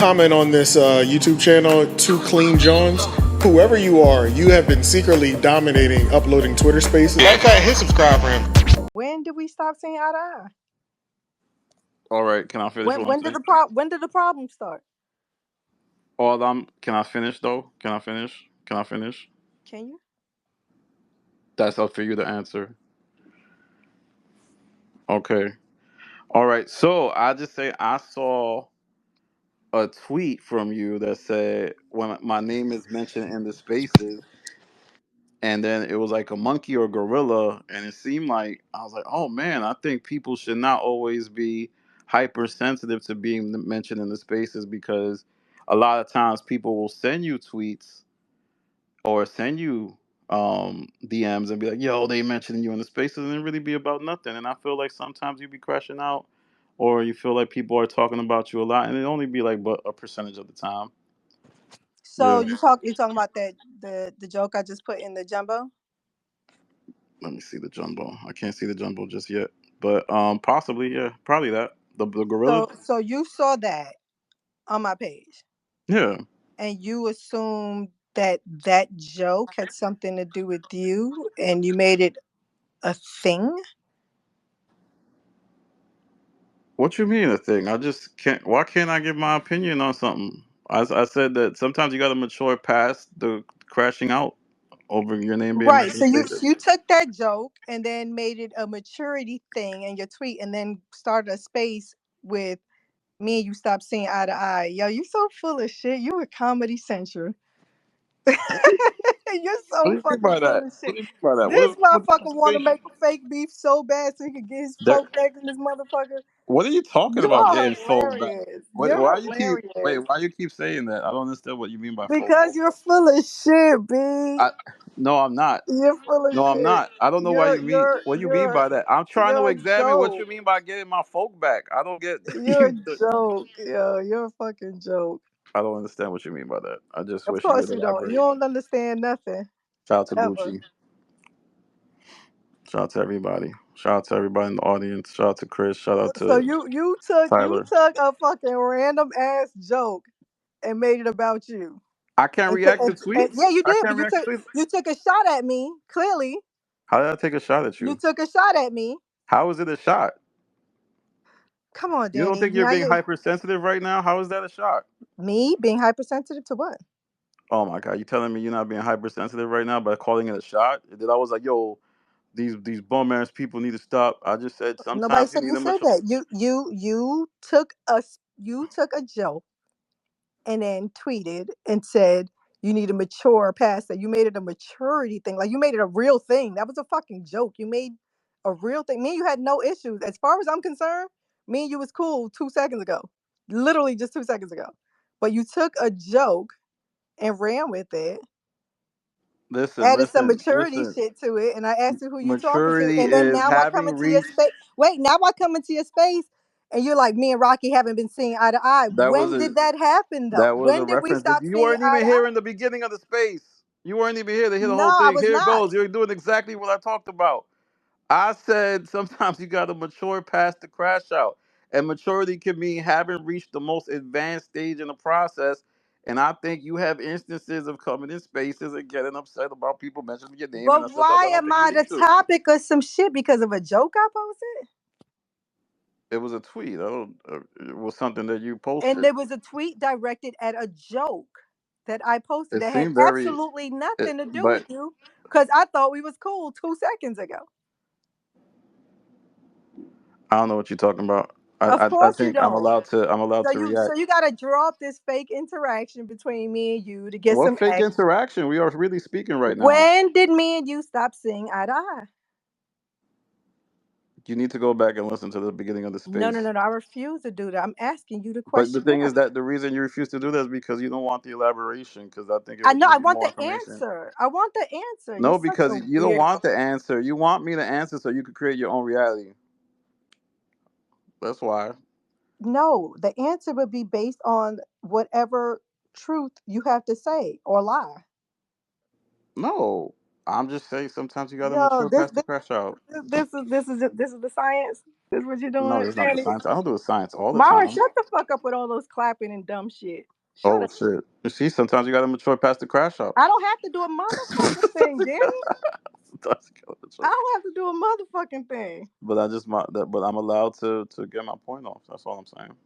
Comment on this YouTube channel, Two Clean Johns. Whoever you are, you have been secretly dominating uploading Twitter Spaces. That guy hit subscribe for him. When did we stop seeing eye to eye? All right, can I finish what I'm saying? When did the problem start? Can I finish though? Can I finish? Can you? That's up for you to answer. Okay. All right. So I just say I saw a tweet from you that said when my name is mentioned in the spaces, and then it was like a monkey or gorilla, and it seemed like I was like, oh man, I think people should not always be hypersensitive to being mentioned in the spaces because a lot of times people will send you tweets or send you DMs and be like, yo, they mentioning you in the spaces and it really be about nothing. And I feel like sometimes you be crashing out or you feel like people are talking about you a lot and it only be like but a percentage of the time. So Yeah. you're talking about that the joke I just put in the jumbo? Let me see the jumbo. I can't see the jumbo just yet. But possibly, yeah, probably that. The gorilla? So you saw that on my page, Yeah. and you assumed that that joke had something to do with you, and you made it a thing. What you mean a thing? I just can't why can't I give my opinion on something? I said that sometimes you gotta mature past the crashing out over your name being Right. mentioned So in you spaces. you took that joke and then made it a maturity thing in your tweet, and then started a space with me and you. Stop seeing eye to eye. Yo, you so full of shit. You a Comedy Central. You're What so do you mean fucking by full that? of What shit. do you mean by that? This What motherfucker want to situation? make a fake beef so bad so he can get his That, folk back in this motherfucker. what are you talking You about are getting folk back? hilarious. What, You're hilarious. why you keep saying that? I don't understand what you mean by folk. Because you're full of shit, B. I no, I'm not. You're full of No, I'm shit. not. I don't know why You're you mean. you're What do you mean you're by that? I'm trying to you're a examine what joke. you mean by getting my folk back. I don't get You're a you. joke. Yo, you're a fucking joke. I don't understand what you mean by that. I just Of wish you would course you don't. You elaborate. don't understand nothing. Shout out to Ever. Gucci. Shout out to everybody. Shout out to everybody in the audience. Shout out to Chris. Shout out So to you Tyler. took a fucking random ass joke and made it about you. I can't react to And yeah, tweets. you I did, but can't react to tweets. you took a shot at me. Clearly, How did I take a shot at you you? took a shot at me. How is it a shot? Come on, You don't Danny. think you're Now being you hypersensitive right now? How is that a shot? me being hypersensitive to what? Oh my god, you telling me you're not being hypersensitive right now by calling it a shot? Then I was like, yo, these bum ass people need to stop. I just said Nobody sometimes you said need you to said mature. that. You took a joke and then tweeted and said you need to mature past that. You made it a maturity thing. Like you made it a real thing. That was a fucking joke. You made a real thing. Me and you had no issues. As far as I'm concerned, me and you was cool 2 seconds ago. Literally just 2 seconds ago. But you took a joke and ran with it, Listen, added some listen, maturity listen. shit to it, and I asked you who you talking to, Maturity and then is now I having come into your reached. space. Wait, now I come into your space, and you're like, me and Rocky haven't been seeing eye to eye. That was When a did that happen, though? that was a When did we reference. stop You seeing weren't eye even to here eye? in the beginning of the space. You weren't even here to hear the No, whole I thing. was Here it not. goes. You're doing exactly what I talked about. I said sometimes you got to mature past the crash out. And maturity can mean having reached the most advanced stage in the process. And I think you have instances of coming in spaces and getting upset about people mentioning your name. And But sometimes I why don't am think you I the need to. topic of some shit because of a joke I posted? It was a tweet. I don't, it was something that you And posted. there was a tweet directed at a joke that I posted It that had seemed very, absolutely nothing to do but with you because I thought we was cool 2 seconds ago. I don't know what you're talking about. Of I course you think I'm don't. allowed to. I'm allowed So to react. you gotta draw up this fake interaction between me and you to get What some fake action. interaction? We are really speaking right now. When did me and you stop seeing eye to eye? You need to go back and listen to the beginning of the No, no, space. no, no. I refuse to do that. I'm asking you the But the question thing now. is that the reason you refuse to do that is because you don't want the elaboration. Because I think it I would know. give I you want more the information. answer. I want the answer. You're No, such because a you don't weirdo. want the answer. You want me to answer so you could create your own reality. That's why. No, the answer would be based on whatever truth you have to say or lie. No, I'm just saying sometimes you got to Yo, mature past the crash out. this is the science. This what you No, doing, that's not the Danny? science. I don't do the science all the Mara, time. shut the fuck up with all those clapping and dumb shit. Shut Oh up. shit! You see, sometimes you gotta mature past the crash out. I don't have to do a motherfucking thing, Danny. Sometimes you gotta I mature. don't have to do a motherfucking thing. But but I'm allowed to get my point off. That's all I'm saying.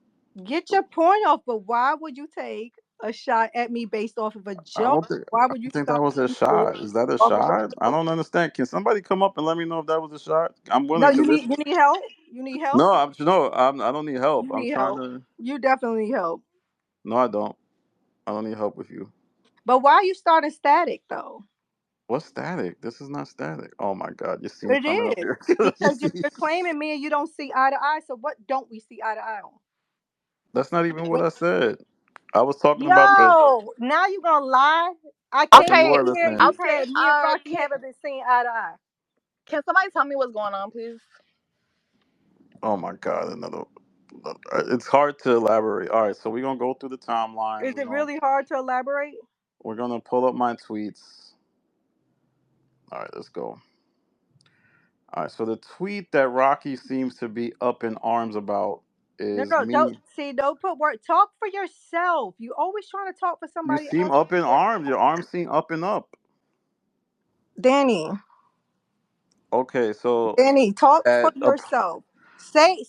Get your point off, but why would you take a shot at me based off of a I joke? don't think Why I would you don't think start that was a shit shot. Is that a off of a shot? I joke? don't understand. Can somebody come up and let me know if that was a shot? I'm No, willing because this. you need help. You need help. No, I don't need help. You I'm need trying help. to. You definitely need help. No, I don't. I don't need help with you. But why are you starting static though? What's static? This is not static. Oh my god, you see me It coming up is here. You because see? you're claiming me and you don't see eye to eye. So what don't we see eye to eye on? That's not even what When- I said. I was talking about the. Yo, now you gonna lie? I Okay, came you in Okay, are here and listening. you okay. said me and Rocky Can haven't been seeing eye to eye. somebody tell me what's going on, please? Oh my god, another. It's hard to elaborate. All right, so we're gonna go through the timeline. Is it really hard to elaborate? We're gonna pull up my tweets. All right, let's go. All right, so the tweet that Rocky seems to be up in arms about No, is no, don't me. see. Don't put word. Talk for yourself. You always trying to talk for You somebody seem else. up in arms. Your arms seem up and up. Danny, Okay, so Danny, talk for at a yourself. Say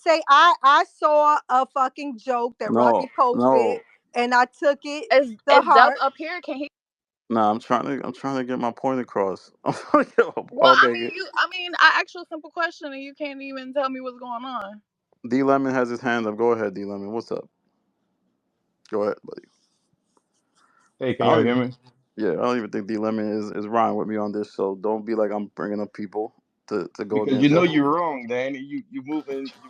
I saw a fucking joke that no, Rocky posted no. and I took it to Is Dub heart. up here? Can he? Nah, I'm trying to get my point across. Well, I Okay, mean, I asked you a simple question and you can't even tell me what's going on. D Lemon has his hand up. Go ahead, D Lemon. What's up? Go ahead, buddy. Hey, can I y'all don't hear even. me? Yeah, I don't even think D Lemon is riding with me on this. So don't be like I'm bringing up people to go Because against you know that. you're wrong, Danny. You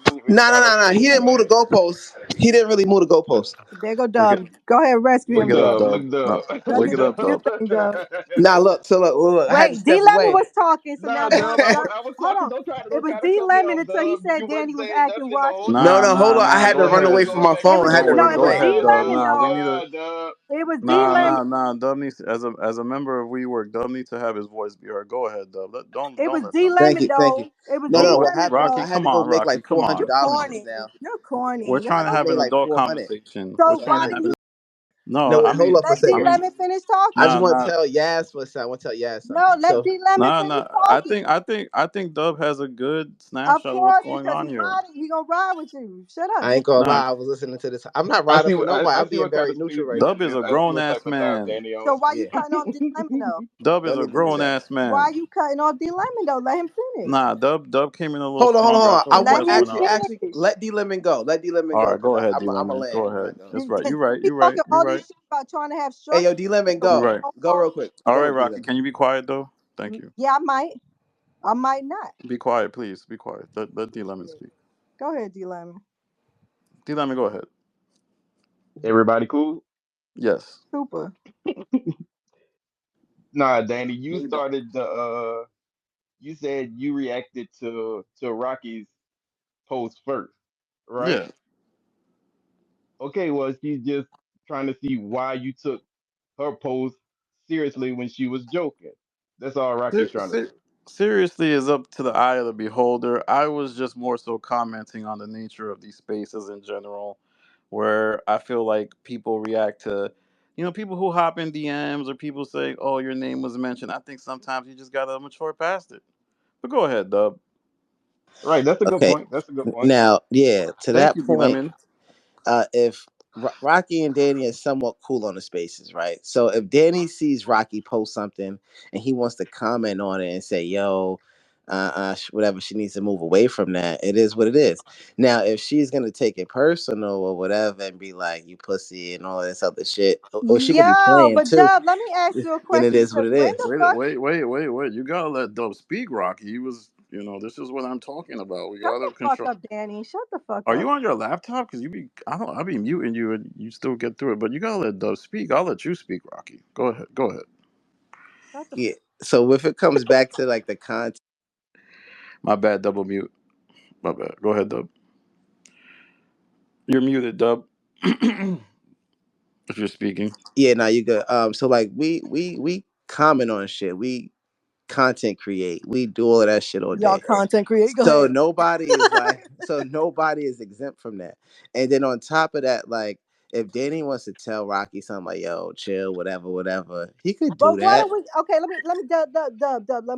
moving No, no, kind of no, no. He crazy, didn't move the man. goalposts. He didn't really move the goalposts. There go Look at Dub. Go ahead, rescue look him, it up, Dub. Dub. Look, No, Dub, Dub, look you it Dub. up, do your Dub. thing, Dub. Now look, so look, I had to Wait, D step Lemon away. was talking, so Nah, now Dub. Dub. I was Hold talking. on. It Don't was try to D cut me Lemon off, until he Dub. said You wasn't Danny was saying acting nothing the whole rocky. No, Nah, time. no, nah, hold on. I nah. had Go to run Now ahead. away you from going my back and phone. I Don't had forth. to No, worry. run it Go was away. ahead, D Dub. Lemon Nah, we though. need to. Dub. It was D Nah, Lemon. nah, nah. Dub needs as a member of WeWork. Dub needs to have his voice be heard. Go ahead, Dub. It Don't was let D them. Thank Lemon you, thank you. though. It was No, Don't D no. worry, What Lemon happened was Rocky. I though. had Come to go on, make Rocky. like Come four on. hundred You're dollars just corny. now. You're We're corny. trying I to just have made an like adult 400. conversation. We're So trying to why have. do you No, No, I wait, hold mean, up a let D I second. mean, Lemon finish I just nah, talking? want to nah, tell Yaz what's up. I want to tell Yaz something. No, let So D Lemon nah, finish nah. talking. I think Dub has a good Of snapshot of what's course, going because on here. he gonna ride with you. Shut up, I Danny. ain't gonna Nah, lie. I was listening to this. I'm not I riding see. for nobody. I I'm see being what kind very of neutral spirit right you now. Dub in is this. a I see grown what ass type of vibe man. Danny So on. why you Yeah. cutting off D Lemon though? Dub is Let a me give you grown that. ass Why man. you cutting off D Lemon though? Let him finish. Nah, Dub came in a little Hold on, hold on, stronger. hold I on. feel I like Let want that's him what actually happened. finish. let D Lemon go. Let D Lemon All go right, because go ahead, D I'm a Lemon. Go land. I'm ahead. not gonna. That's right. Cause You you right. be You right. talking You all right. this shit about trying to have Hey, yo, structure. D Lemon, So You go. right. Go real quick. All Go, right, D Rocky. Lemon. Can you be quiet though? Thank you. Yeah, I might. I might not. Be quiet, please. Be quiet. Let D Lemon speak. Go ahead, D Lemon. D Lemon, go ahead. Everybody cool? Yes. Super. Nah, Danny. You started the. You said you reacted to Rocky's post first, right? Yeah. Okay. Well, she's just trying to see why you took her post seriously when she was joking. That's all Rocky's Ser- trying to ser- say. seriously is up to the eye of the beholder. I was just more so commenting on the nature of these spaces in general, where I feel like people react to, people who hop in DMs or people say, "Oh, your name was mentioned." I think sometimes you just gotta mature past it. But go ahead, Dub. Right. That's a good Okay. point. That's a good point. Now, yeah, to Thank that you, D point, Lemon. if Rocky and Danny is somewhat cool on the spaces, right? So if Danny sees Rocky post something and he wants to comment on it and say, "Yo, whatever," she needs to move away from that. It is what it is. Now, if she's gonna take it personal or whatever and be like, "You pussy" and all this other shit, or she could be Yo, playing but too, Dub, let me ask you a then it question is what because it when the is. fuck Wait. You gotta let Dub speak, Rocky. He was, this is what I'm talking about. We shut gotta the fuck control. up, Danny. Shut the fuck Are up. you on your laptop? Cause I be muting you and you still get through it. But you gotta let Dub speak. I'll let you speak, Rocky. Go ahead. Go ahead. Shut the Yeah. So if it comes back to like the content. My bad. Double mute. My bad. Go ahead, Dub. You're muted, Dub. If you're speaking. Yeah, now you good. So like we comment on shit. We content create. We do all of that shit all Y'all day. content create. Go So ahead. nobody is like, so nobody is exempt from that. And then on top of that, like, if Danny wants to tell Rocky something like, "Yo, chill, whatever, whatever," he could do But what that. are we? Okay, let me,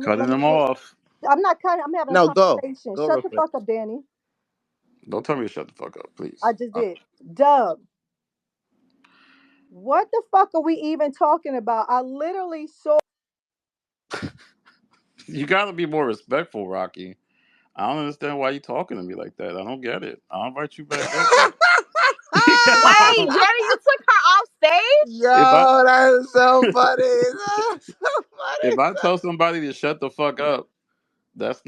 dub. Cutting Let me them get. off. I'm not cutting. I'm having a No, conversation. go Shut real the quick. fuck up, Danny. Don't tell me to shut the fuck up, I please. just did. Dub. What the fuck are we even talking about? I literally saw. You gotta be more respectful, Rocky. I don't understand why you talking to me like that. I don't get it. I'll invite you back up, but Wait, Jenny, you took her off stage? if I Yo, that is so funny. That's so if funny. I tell somebody to shut the fuck up, that's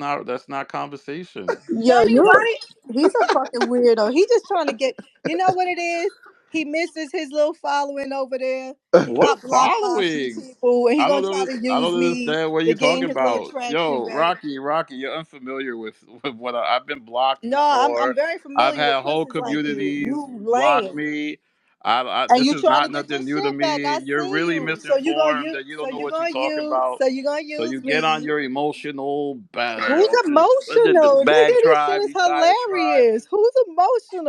not conversation. Yo, Jenny, you. why? He's a fucking weirdo. He just trying to get. You know what it is? He misses his little following over there. He What got blocked by a few following? people, and he gonna try to I use don't me understand what to you're gain talking his little about. traction Yo, back. Rocky, you're unfamiliar with what I've been blocked No, I'm before. very I've familiar with had whole pussies like you. communities You block lame. me. And This you is trying to not get your nothing new to shit back. me. I You're see really you. So you gonna misinformed use and you so don't know you what you're gonna talking use about. so you gonna So you use get on me. your emotional Who's the emotional? Nigga, bag this shit is tribe, diatribe. hilarious. Who's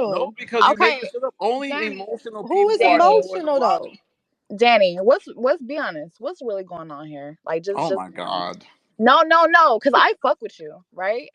No, emotional? because you making Okay, shit up. Only Danny, emotional Who people is are Danny, going to emotional watch. though? Danny. What's be honest? What's really going on here? Like, Oh just my be honest. god. No, no, no, because I fuck with you, right?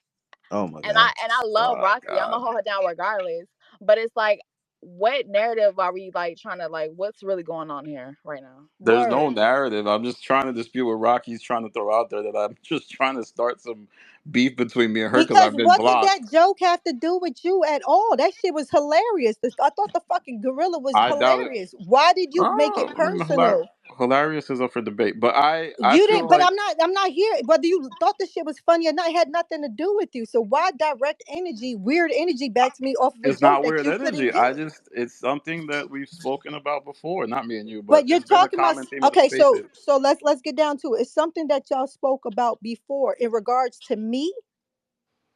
Oh my And god. I love Oh Rocky. I'm gonna god. hold her down regardless. But it's like, what narrative are we like trying to like? What's really going on here right now? There's Word. no narrative. I'm just trying to dispute what Rocky's trying to throw out there that I'm just trying to start some beef between me and her because Because I've been what did blocked. that joke have to do with you at all? That shit was hilarious. I thought the fucking gorilla was I doubt it. hilarious. Why did you make it Oh, personal? hilarious is up for debate. But I You didn't, feel but like I'm not here. Whether you thought the shit was funny or not, it had nothing to do with you. So why direct energy, weird energy back to me off of a it's joke not that weird you couldn't energy. get? It's something that we've spoken about before. Not me and you, but But you're it's been a talking about common theme of the okay, spaces. so let's get down to it. It's something that y'all spoke about before in regards to me.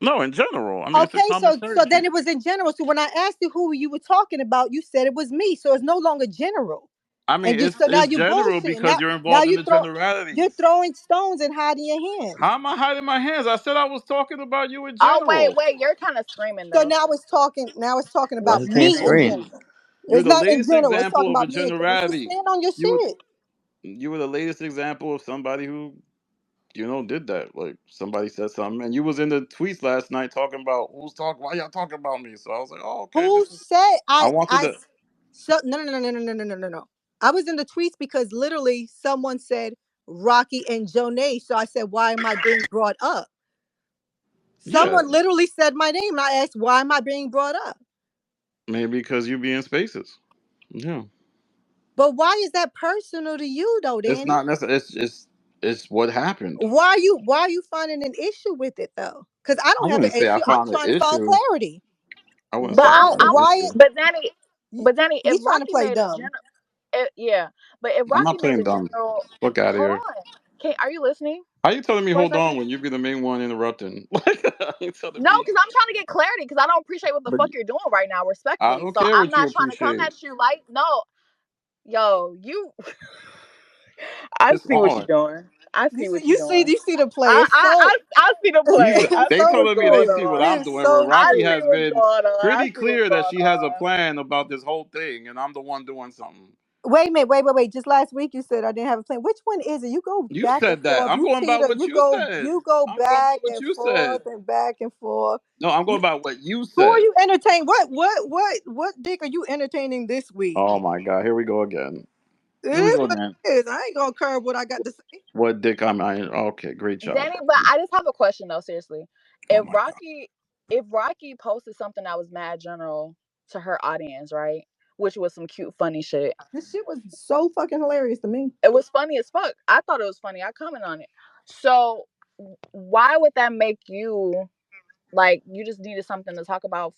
No, in general. I mean, it's a Okay, so then conversation. it was in general. So when I asked you who you were talking about, you said it was me. So it's no longer general. I mean, And you so now it's you general bullshitting. because you're Now involved in the you're generalities. throwing stones and hiding your hands. How am I hiding my hands? I said I was talking about you in Oh wait, general. wait, you're kind of screaming So though. now it's talking Why about you What's can't me in scream? emotional? general. You're It's the not in latest general. It's talking example of a about me in general. So generality. stand on your You were shit. you were the latest example of somebody who did that. Like somebody said something, and you was in the tweets last night talking about who's talking. Why y'all talking about me? So I was like, oh okay, Who this is. said I wanted to. so no. I was in the tweets because literally someone said Rocky and Jonay. So I said, why am I being brought up? Yeah, Someone literally said my name and I asked, why am I being brought up? maybe because you be in spaces. Yeah, But why is that personal to you though, it's Danny? not necessary. It's what happened. Why are you finding an issue with it though? Because I I don't have an wouldn't say I issue. I'm found an trying to find issue. clarity. I wouldn't say But I Why found an I'm why issue. but Danny, y- but Danny, if he trying to Rocky play made a dumb? yeah, but if I'm Rocky not made playing a dumb. general, Fuck out of hold here. on, can are you listening How you telling me for a hold on second? when you be the main one interrupting? Like you telling No, me, because I'm trying to get clarity because I don't appreciate what the but fuck you're doing right now, I respectfully. don't So care I'm what you not trying to come appreciate. at you like no, yo, you. I It's see what you're on. doing. I see what you're doing. You see the play. It's so I see the play. I They see what's telling me going they see what on. I'm it's doing. Where so I Rocky funny. see has what's been going on. I pretty see what's clear that going she has a on. plan about this whole thing, and I'm the one doing something. Wait a minute, wait. Just last week you said I didn't have a plan. Which one is it? You go You back and said that. forth. I'm You going by teeter. what you said. You go I'm going by back what and you said. forth and back and forth. No, I'm You, going by what you who are said. you entertaining? What dick are you entertaining this week? Oh my god, here we go again. It Here we is go what again. it is. I ain't gonna curb what I got to say. What dick am I? Okay, great job. Danny, but I just have a question though, seriously. Oh If my god. Rocky if Rocky posted something that was mad general to her audience, right? Which was some cute funny shit. This shit was so fucking hilarious to me. It was funny as fuck. I thought it was funny. I commented on it. So why would that make you like you just needed something to talk about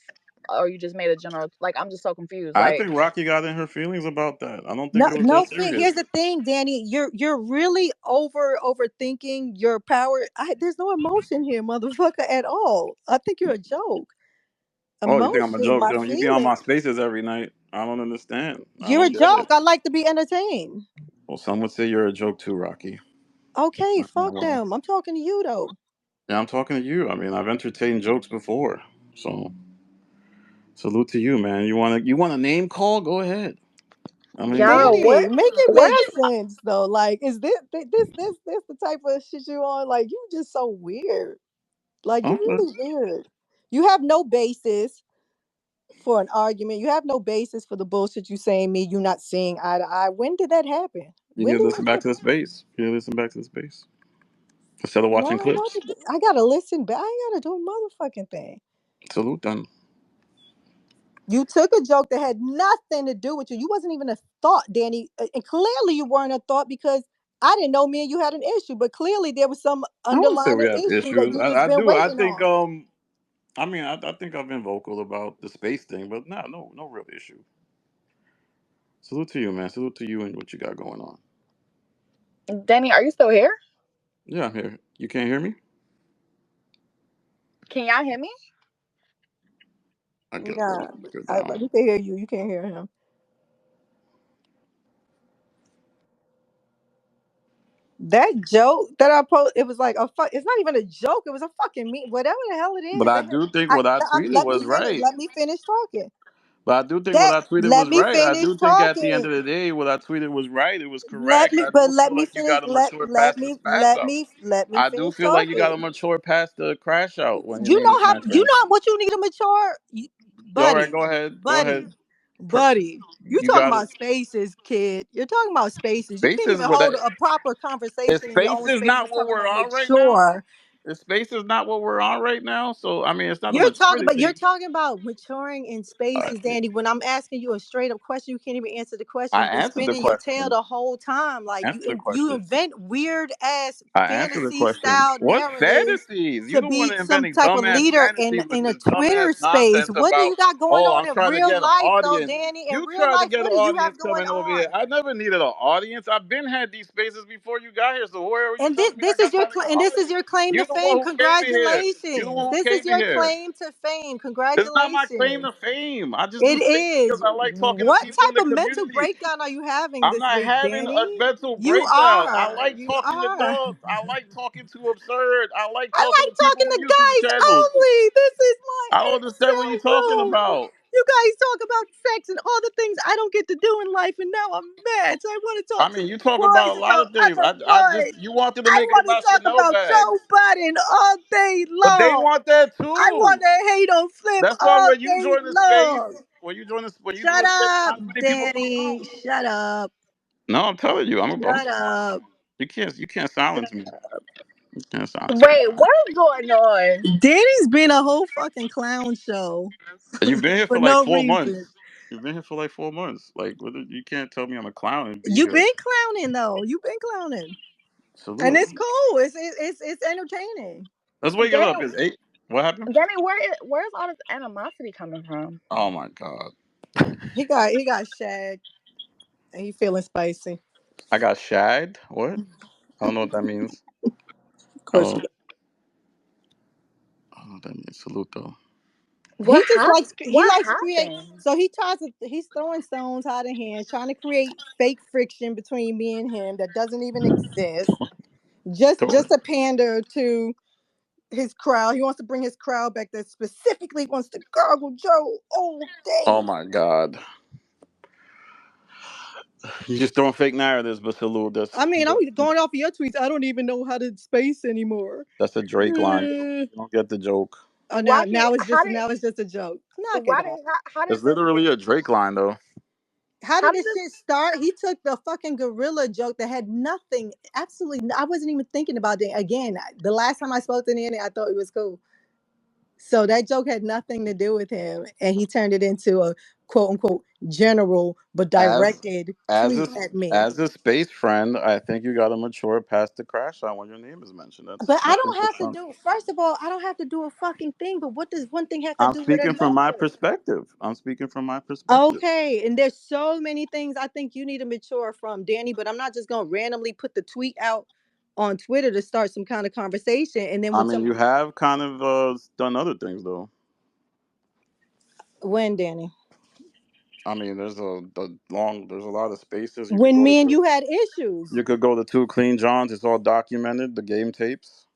or you just made a general like I'm just so confused. I Like think Rocky got in her feelings about that. I don't think No, it was that no. serious. Here's the thing, Danny. You're really overthinking your power. There's no emotion here, motherfucker, at all. I think you're a joke. Oh, you think I'm a Emotions, joke? my Don't you be on feelings. my spaces every night? I don't understand. I You're a don't get it. joke. I like to be entertained. Well, some would say you're a joke too, Rocky. Okay, Okay, fuck well, them. I'm talking to you though. yeah, I'm talking to you. I mean, I've entertained jokes before, so salute to you, man. You want a name call? Go ahead. I mean, Y'all, Danny, make it where make sense though. Like, is this the type of shit you on? Like, you just so weird. Like, you okay. really weird. You have no basis for an argument. You have no basis for the bullshit you saying me. You not seeing eye to eye. When did that happen? You When need did to that listen back to the happen? space. You need to listen back to the space instead of No, watching clips. I gotta listen back. I gotta do a motherfucking thing. Salute them. You took a joke that had nothing to do with you. You wasn't even a thought, Danny. And clearly you weren't a thought because I didn't know me and you had an issue, but clearly there was some I wouldn't say we underlying have issue that issues. you just I been do. I waiting think. on. I mean, I think I've been vocal about the space thing, but no real issue. Salute to you, man. Salute to you and what you got going on. Danny, are you still here? Yeah, I'm here. You can't hear me? Can y'all hear me? I guess let me Nah, look it down. we can hear you. You can't hear him. That joke that I post, it was like a fuck. It's not even a joke. It was a fucking me. Whatever the hell it But is. I do think what I tweeted Let me was finish. right. Let me finish talking. But I do think what That I tweeted let was me right. I finish do think at the end talking. of the day, what I tweeted was right. It was correct. I do Let feel me like you finish. got to mature past the spaz out. Let me I do finish feel like you got to talking. mature past the crash out when your You name is know how you mentioned. know what you need to mature, All right, buddy, go ahead. Go buddy, ahead. Per- buddy. You You talking got it. about spaces, kid. You're talking about spaces. You can't Space is even what hold that. a proper If conversation in your space own is space. not You what talking we're about on right now. mature. If space is not what we're on right now, so I mean, it's not a maturity You're thing. talking about maturing in Uh, spaces, Danny. When I'm asking you a straight up question, you can't even answer the question. I You've been answered the spinning your tail question. the whole time. Like Answer the you question. invent weird ass I answered the fantasy question. style What narratives fantasies? You to the one be some inventing type of dumbass leader fantasies with in a this Twitter dumbass space. nonsense What do about, you got going oh, on I'm in trying to real get an life, though, audience. Danny? In You real tried to life, get what an do you have audience going coming over here. on? I never needed an audience. I've been had these spaces before you got here. So where are you And telling me I got time to get an this is audience? your claim You to the one fame. who came in here. You the Congratulations. one who This is came in your here. claim to fame. It's not my claim Congratulations. to fame. I just do It spaces because is. I like talking to What people in type the of mental community. breakdown are you having I'm this not week, having a Danny? mental You breakdown. I are. like You talking to are. dogs. I like talking to absurd. I like I talking like to people talking with to YouTube guys channels. only. This is my I don't understand what you're incel talking room. about. You guys talk about sex and all the things I don't get to do in life, and now I'm mad. So I want to I talk to mean, you talk boys about a lot about of things. other I just boys. you wanted to I make it want to about talk Chanel about bags, Joe Budden all day but they long. want that I too. want to hate on Flip That's why all when you day join the space, long. when you do Shut a space, up, not many people come Danny. around. Shut up. No, I'm telling you, I'm Shut up. you can't silence me. You can't silence me. Wait, what is going on? Danny's been a whole fucking clown show And you've been here for for like no 4 months. reason. You've been here for like 4 months. Like, you can't tell me I'm a clown and be You've here. been clowning though. You've been clowning, and Salute. it's cool. It's entertaining. Let's wake it Danny, up. It's 8. What happened? Danny, where's all this animosity coming from? Oh my god. He got shagged, and he feeling spicy. I got shagged. What? I don't know what that means. Of I course, don't, I don't know what that means. Salute though. he just likes he What likes to create. happened? So he's throwing stones out of hand, trying to create fake friction between me and him that doesn't even exist. Throw it. Just a pander to his crowd. He wants to bring his crowd back that specifically wants to gargle Joe all Oh day. my god. You just throwing fake narratives, but salute. I mean, I'm going off of your tweets. I don't even know how to space anymore. That's a Drake line. Eh. You don't get the joke. Oh, Rocky, now it's just a joke. Knock it Rocky, off. how It's did this literally a Drake line though. How how did did this this shit start? He took the fucking gorilla joke that had nothing, absolutely. I wasn't even thinking about it. Again, the last time I spoke to Nanny, I thought it was cool. So that joke had nothing to do with him, and he turned it into a quote unquote general but As directed as a tweet at me. as a space friend, I think you gotta mature past the crash out when your name is mentioned. That's But I nothing don't have to profound. do. First of all, I don't have to do a fucking thing. But what does one thing have to I'm do with speaking from my another? perspective. I'm speaking from my perspective. Okay, and there's so many things I think you need to mature from, Danny. But I'm not just gonna randomly put the tweet out on Twitter to start some kind of conversation, and then I when mean, some you have kind of done other things though. when Danny, I mean, there's a lot of spaces you could When go to. me and you had issues. You could go to Two Clean Johns. It's all documented. The game tapes.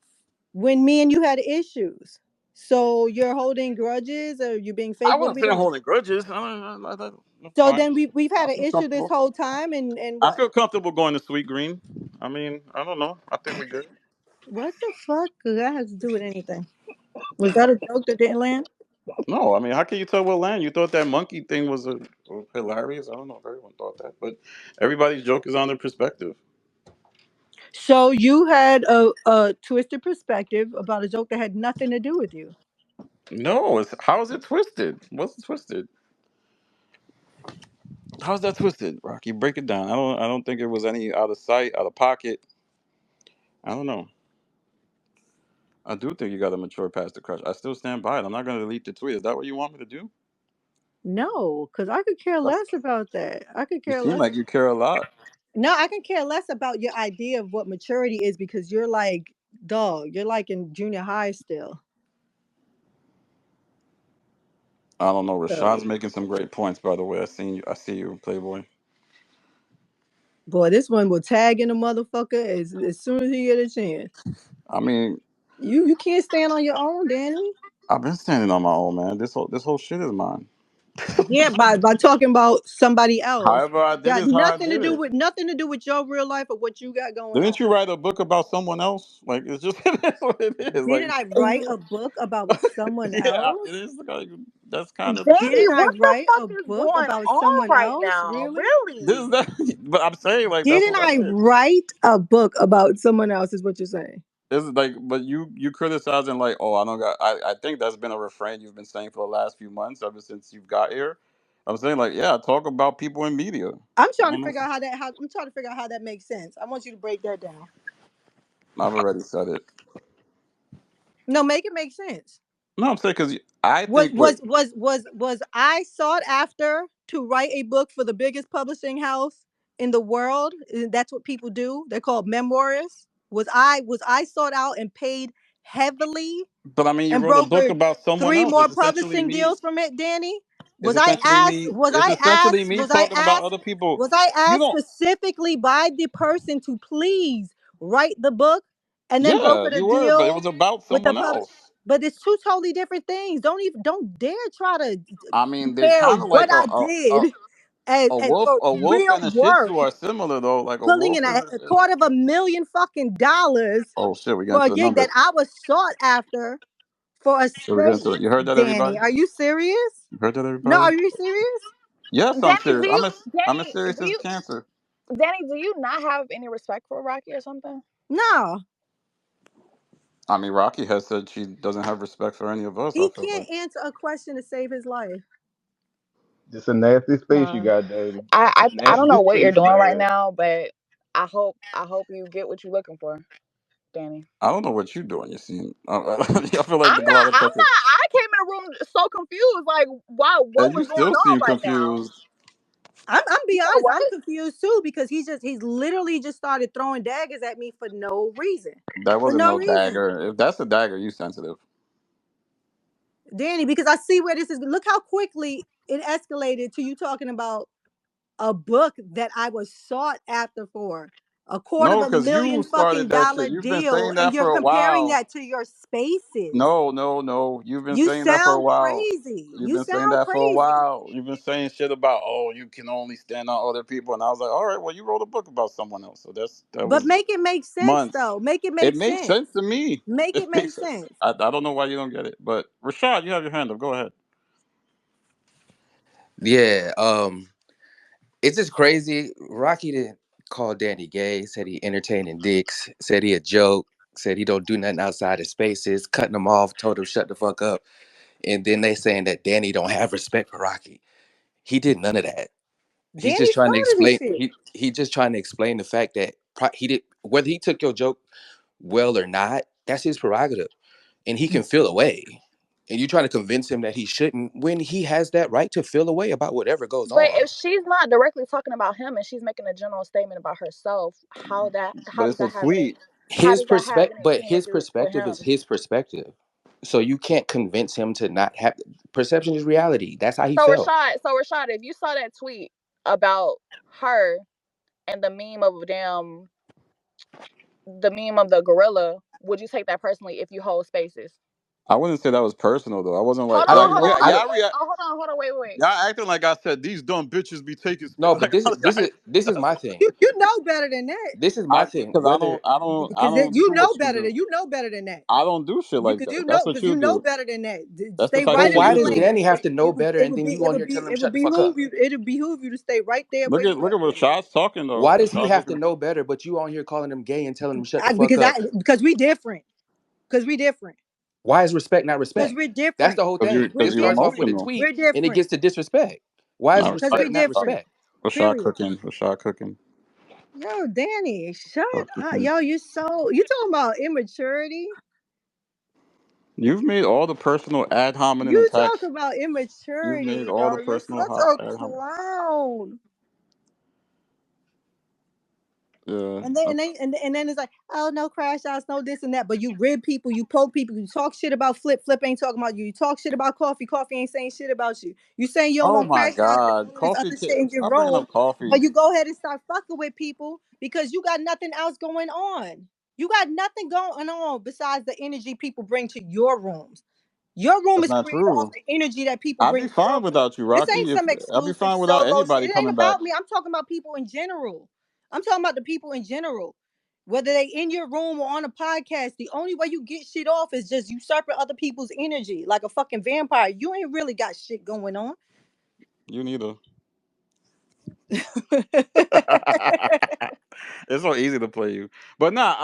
When me and you had issues. So you're holding grudges or you being I fake? What wouldn't we say I'm doing? holding grudges. I don't, that's So fine. then we've I had an feel issue this comfortable. whole time and I what? feel comfortable going to Sweet Green. I mean, I don't know. I think we good. What the fuck does that have to do with anything? Was that a joke that didn't land? No, I mean, how can you tell what land? You thought that monkey thing was hilarious. I don't know if everyone thought that, but everybody's joke is on their perspective. So you had a twisted perspective about a joke that had nothing to do with you. No, how is it twisted? What's twisted? How's that twisted, Rocky? Break it down. I don't think it was any out of sight, out of pocket. I don't know. I do think you got to mature past the crush. I still stand by it. I'm not going to delete the tweet. Is that what you want me to do? No, because I could care That's, less about that. I could you care seem less. like you care a lot. No, I can care less about your idea of what maturity is because you're like, dog, you're like in junior high still. I don't know. So, Rashad's making some great points, by the way. I see you, Playboy. boy, this one will tag in a motherfucker as soon as he get a chance. I mean, You can't stand on your own, Danny. I've been standing on my own, man. This whole shit is mine. Yeah, by talking about somebody else. However I did Got is how I nothing to did do it. with your real life or what you got going on. Didn't you write a book about someone else? Like it's just it is what it is. Like Didn't I write a book about someone yeah, it else? is. Like, that's kind of Danny, Didn't true. I what the write fuck a is book going about on someone right else? now? Really? This is Really? that, but I'm saying like that's Didn't what I I did. write a book about someone else? Is what you're saying? It's like, but you criticizing like, oh, I don't got. I think that's been a refrain you've been saying for the last few months, ever since you've got here. I'm saying like, yeah, talk about people in media. I'm I trying to don't know. figure out I'm trying to figure out how that makes sense. I want you to break that down. I've already said it. No, make it make sense. No, I'm saying because I Was think what was was was was I sought after to write a book for the biggest publishing house in the world? That's what people do. They're called memoirists. Was I sought out and paid heavily But I mean, you and wrote a book brokered about someone three else. more It's essentially publishing me. deals from it, Danny? It's Was I essentially asked? me. It's essentially me talking about other people. Was I You asked don't. specifically by the person to please write the book and then Yeah, brokered a you were, but it deal was about with the someone public? else. But it's two totally different things. Don't dare try to I mean, they're compare kind of like what I did as for a wolf real and a Shih work, Tzu are similar though. Like a pulling wolf in a is quarter of a million fucking dollars oh shit, we got for a into the gig numbers. that I was sought after for a Should we get space. into it? You heard that, Danny, everybody? are you serious? You heard that, No, everybody? are you serious? Yes, I'm Danny, serious. I'm as Danny, serious as cancer. Do you not have any respect for Rocky or something? No, I mean, Rocky has said she doesn't have respect for any of us. I he feel like can't answer a question to save his life. Just a nasty space you Nah. got, Danny. I don't Nasty know what you're space, doing right man. now, but I hope you get what you're looking for, Danny. I don't know what you're doing. You see, I feel like a lot of I'm pressure, not. I came in the room so confused. Like, wow, what and you was going still on seem right now? confused. I'm You be said honest, what? I'm confused too because he's literally just started throwing daggers at me for no reason. That For wasn't no no reason. dagger. If that's a dagger, you sensitive. Danny, because I see where this is. Look how quickly it escalated to you talking about a book that I was sought after for a quarter of No, a because you million fucking started that shit. dollar You've been deal, saying and that you're for a comparing while. that to your spaces. No, no, no. You've been You saying that for a sound while. crazy. You've You been saying sound that for a crazy. while. You've been saying shit about, oh, you can only stand on other people. And I was like, all right, well, you wrote a book about someone else. So that But was make it make sense months. though. Make it It make makes sense. sense to me. Make It it make makes sense. sense. I don't know why you don't get it. But Rashad, you have your hand up. Go ahead. Yeah, it's just crazy. Rocky didn't call Danny gay, said he entertaining dicks, said he a joke, said he don't do nothing outside of spaces, cutting him off, told him shut the fuck up. And then they saying that Danny don't have respect for Rocky. He did none of that. He's Danny just trying to started this explain shit. he just trying to explain the fact that he did whether he took your joke well or not, that's his prerogative. And he can feel away. And you trying to convince him that he shouldn't when he has that right to feel away about whatever goes But on. if she's not directly talking about him and she's making a general statement about herself, But it's a tweet. how His does that have perspective, but anything to his do with perspective is him? his perspective. So you can't convince him to not have perception is reality. That's how he So felt. Rashad, if you saw that tweet about her and the meme of the gorilla, would you take that personally if you hold spaces? I wouldn't say that was personal though. I wasn't Hold like I on, don't like hold know. on, yeah, I wait, don't. y'all wait. Oh, hold on, wait. y'all acting like I said these dumb bitches be taking No, but like this is my thing. You know better than that. This is my I thing. because Whether I Because don't you do know what you better do. than you know better than that. I don't do shit You like because that. That's what you you know do. better than that. That's the Stay type but right shit in why your you does do. lane. Danny have to know better and then you on here telling him It shut would the fuck up? behoove you. It'd behoove you to stay right there where you Look at, at Danny. Rashad's talking though. Why does he Rashad's have to looking. know better, but you on here calling him gay and telling him shut the fuck up? Because we different. Because we different. Why is respect not Because respect? we're That's different. the whole Because thing. We're because It you starts off with a different. emotional. tweet We're and it different. gets to disrespect. Why is Not Because respect we're not different. respect? Rashad Period. cooking. Rashad cooking. Yo, Danny, shut Rashad up. cooking. Yo, you talking about immaturity? You've made all the personal ad hominem You attacks. talk about You've made immaturity, all the yo. You're personal such a ad hominem. clown. Yeah. And then it's like, oh, no crash outs, no this and that. But you rib people, you poke people, you talk shit about Flip ain't talking about you. You talk shit about Coffee ain't saying shit about you. You saying you don't Oh want my crash outs and God. all of this Coffee. other shit in your Stop bringing room. up coffee. But you go ahead and start fucking with people because you got nothing else going on. You got nothing going on besides the energy people bring to your rooms. Your room That's is not created off true. the energy that people I'd bring be to your fine room. without you, This ain't Rocky. If some I'd be exclusive fine without solo shit. anybody It ain't coming back. about me. I'm talking about people in general. I'm talking about the people in general. Whether they in your room or on a podcast, the only way you get shit off is just usurping other people's energy like a fucking vampire. You ain't really got shit going on. You neither. It's so easy to play you. But nah,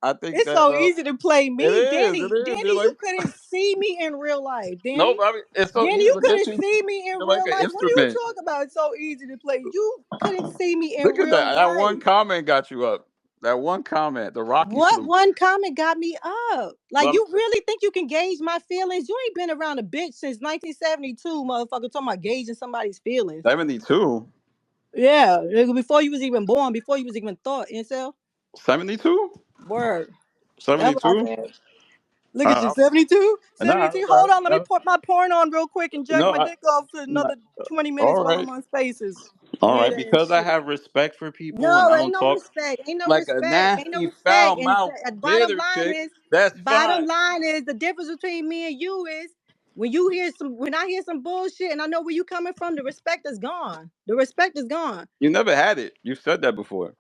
I think It's that so easy to play it me, is. It Danny. is. You're Danny, like you couldn't see me in real life, no, Danny. but I mean it's so Danny, easy you to hit couldn't you. see me in You're like real an life. What are you instrument. talking about? It's so easy to play. You couldn't see me in Look at real that. That one life. comment got you up. That one comment, the Rocky What salute. one comment got me up? Like, But you really think you can gauge my feelings? You ain't been around a bitch since 1972, motherfucker, talking about gauging somebody's feelings. 72. Yeah, nigga, before you was even born, before you was even thought, incel. 72? Word. That's what I 72? said. Look at you, 72? Nah, 72? Hold on, let me put my porn on real quick and jack no, my dick off for nah, another 20 minutes all while right. I'm on spaces. All right, Weird ass because I shit. have respect for people and No, I ain't don't no talk respect. Ain't no like a respect. Ain't no nasty, respect. foul And mouth, bottom bitter line chick. is, That's bottom fine. line is the difference between me and you is when I hear some bullshit and I know where you coming from, the respect is gone. The respect is gone. You never had it. You said that before.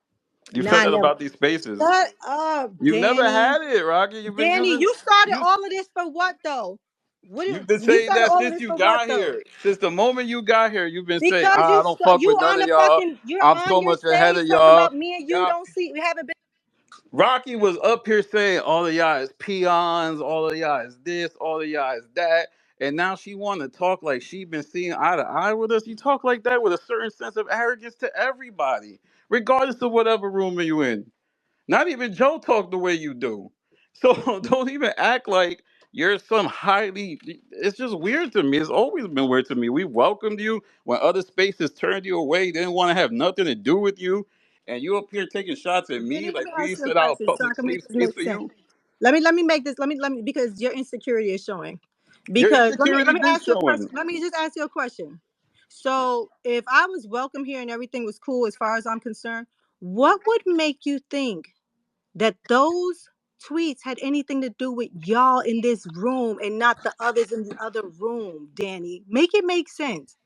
You Nah, said I that never. about these spaces. Shut up, You never Danny. had it, Rocky. Danny, you started You all of this for what though? you've been You saying started that all of since this you for what got though? here. Since the moment you got here, you've been saying, Because I don't fuck you with none on of the y'all. fucking you're I'm on so your much ahead stage of talking y'all. about me and you Y'all don't see we haven't been. Rocky was up here saying all of y'all is peons, all of y'all is this, all of y'all is that. And now she want to talk like she been seeing eye to eye with us. You talk like that with a certain sense of arrogance to everybody, regardless of whatever room you in. Not even Joe talk the way you do. So don't even act like you're some highly. It's just weird to me. It's always been weird to me. We welcomed you when other spaces turned you away, didn't want to have nothing to do with you, and you up here taking shots at me Danny, let like me we ask you a set out a question so I public can make safe this space make for sense. you. Let me make this. Let me because your insecurity is showing. Your Because insecurity let me been ask you a question. showing. Let me just ask you a question. So if I was welcome here and everything was cool as far as I'm concerned, what would make you think that those tweets had anything to do with y'all in this room and not the others in the other room, Danny? Make it make sense.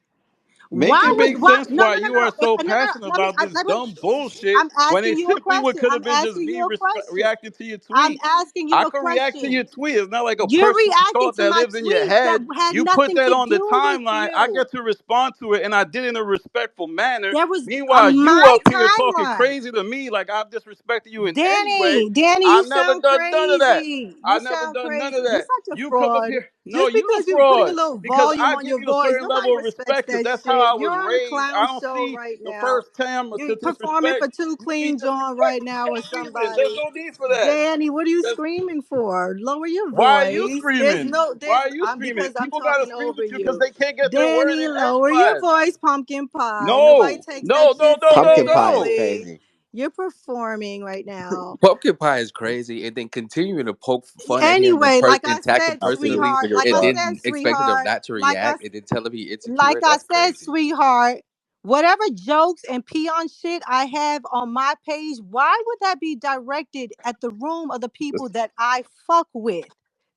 Make Why it would make why sense no why no no you are no so no no passionate let me about this let me dumb bullshit I'm when it asking you a simply would question. could I'm have been just asking me you a question. reacting to your I'm tweet. asking you I a could react to question. your tweet. It's not like a You're personal reacting thought to that my lives in your tweets that head. had You put nothing that to on the do with timeline. I you. get to respond to it, and I did it in a respectful manner. There was Meanwhile, you my up here talking timeline. crazy to me like I've disrespected you in any way. Danny, I you never sound done none of that. crazy. You I never sound done none crazy. of You're that. such a You come up fraud. here. No, Just you a because you're putting a fraud little because volume I on give your you a voice, certain nobody level of respects respect because that that's how shit. I You're was on a raised. I clown don't show see right the now. first time You're to performing disrespect. for Two You need Clean John disrespect right for now or no reason. There's somebody. no need for that. Danny, what are you There's, screaming for? Lower your why are you voice. screaming? Why are you I'm screaming? because I'm People gotta talking scream over with you because you. they can't get their word Danny, in lower your edgewise. voice, pumpkin pie. Nobody No, takes that no, no, shit no, no, Pumpkin pie is no. seriously. crazy. You're performing right now. Pumpkin pie is crazy, and then continuing to poke fun at him Anyway, like and I attack him said, I think this personally, sweetheart, nigga like and I fried. said, then expecting him sweetheart, not to react, and then telling me like insecure. I That's said, crazy. sweetheart, whatever jokes and peon shit I have on my page, why would that be directed at the room of the people that I fuck with?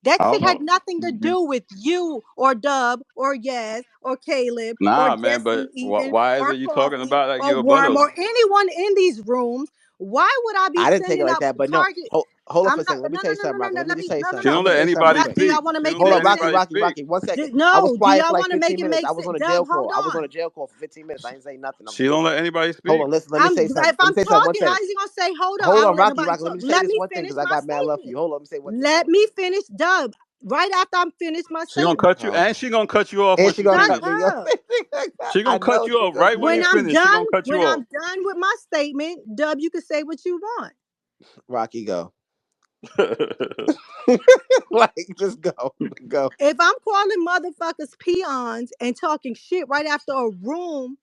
That I don't shit had know. nothing to do with you or Dub or Yaz or Caleb or Nah, man, Jesse but even why is or it you talking Coffee about like or your Worm brother? or anyone in these rooms. Why would I be I didn't take it sending like out that, but no. target? Hold on I'm for a not. second. No, Let me no, tell you no, something, no, Rocky. no, no. Let me Let just me. tell you No, no, something. She no. Let don't me let tell you something real anybody quick. Do y'all speak. want to She make don't it Hold let on, make Rocky, anybody sense? Rocky, speak. Rocky. 1 second. I was No. Do quiet for y'all like want to make 15 it minutes. make I was sense? on a jail Dub, hold call. I was on on. a jail call for 15 minutes. I didn't say nothing. I was She just don't let anybody hold speak. on. Listen. Let me say something. If Let me I'm say something. One talking, how second. is he gonna say, hold on, I Hold don't on, let Rocky, nobody Rocky. Let talk. me say Let this me one thing finish because I my got mad love for you. statement. Hold on. Let me say one thing. Let Hold on. me finish, Dub. Right after I'm finished my She gonna statement. cut you, and she gonna cut you off And when she she gonna Shut cut finished. me. Yo, up. She I gonna cut know you she off gonna right do when When you that. I'm finish. She done, gonna cut you when off. I'm done with my statement, Dub, you can say what you want. Rocky, go. Like, just go, go. If I'm calling motherfuckers peons and talking shit right after a room,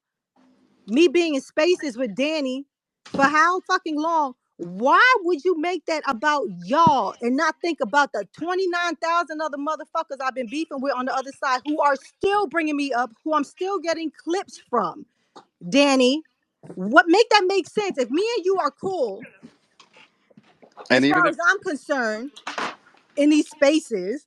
me being in spaces with Danny for how fucking long, why would you make that about y'all and not think about the 29,000 other motherfuckers I've been beefing with on the other side who are still bringing me up, who I'm still getting clips from? Danny, what make that make sense? If me and you are cool, And as even far if as I'm concerned, in these spaces,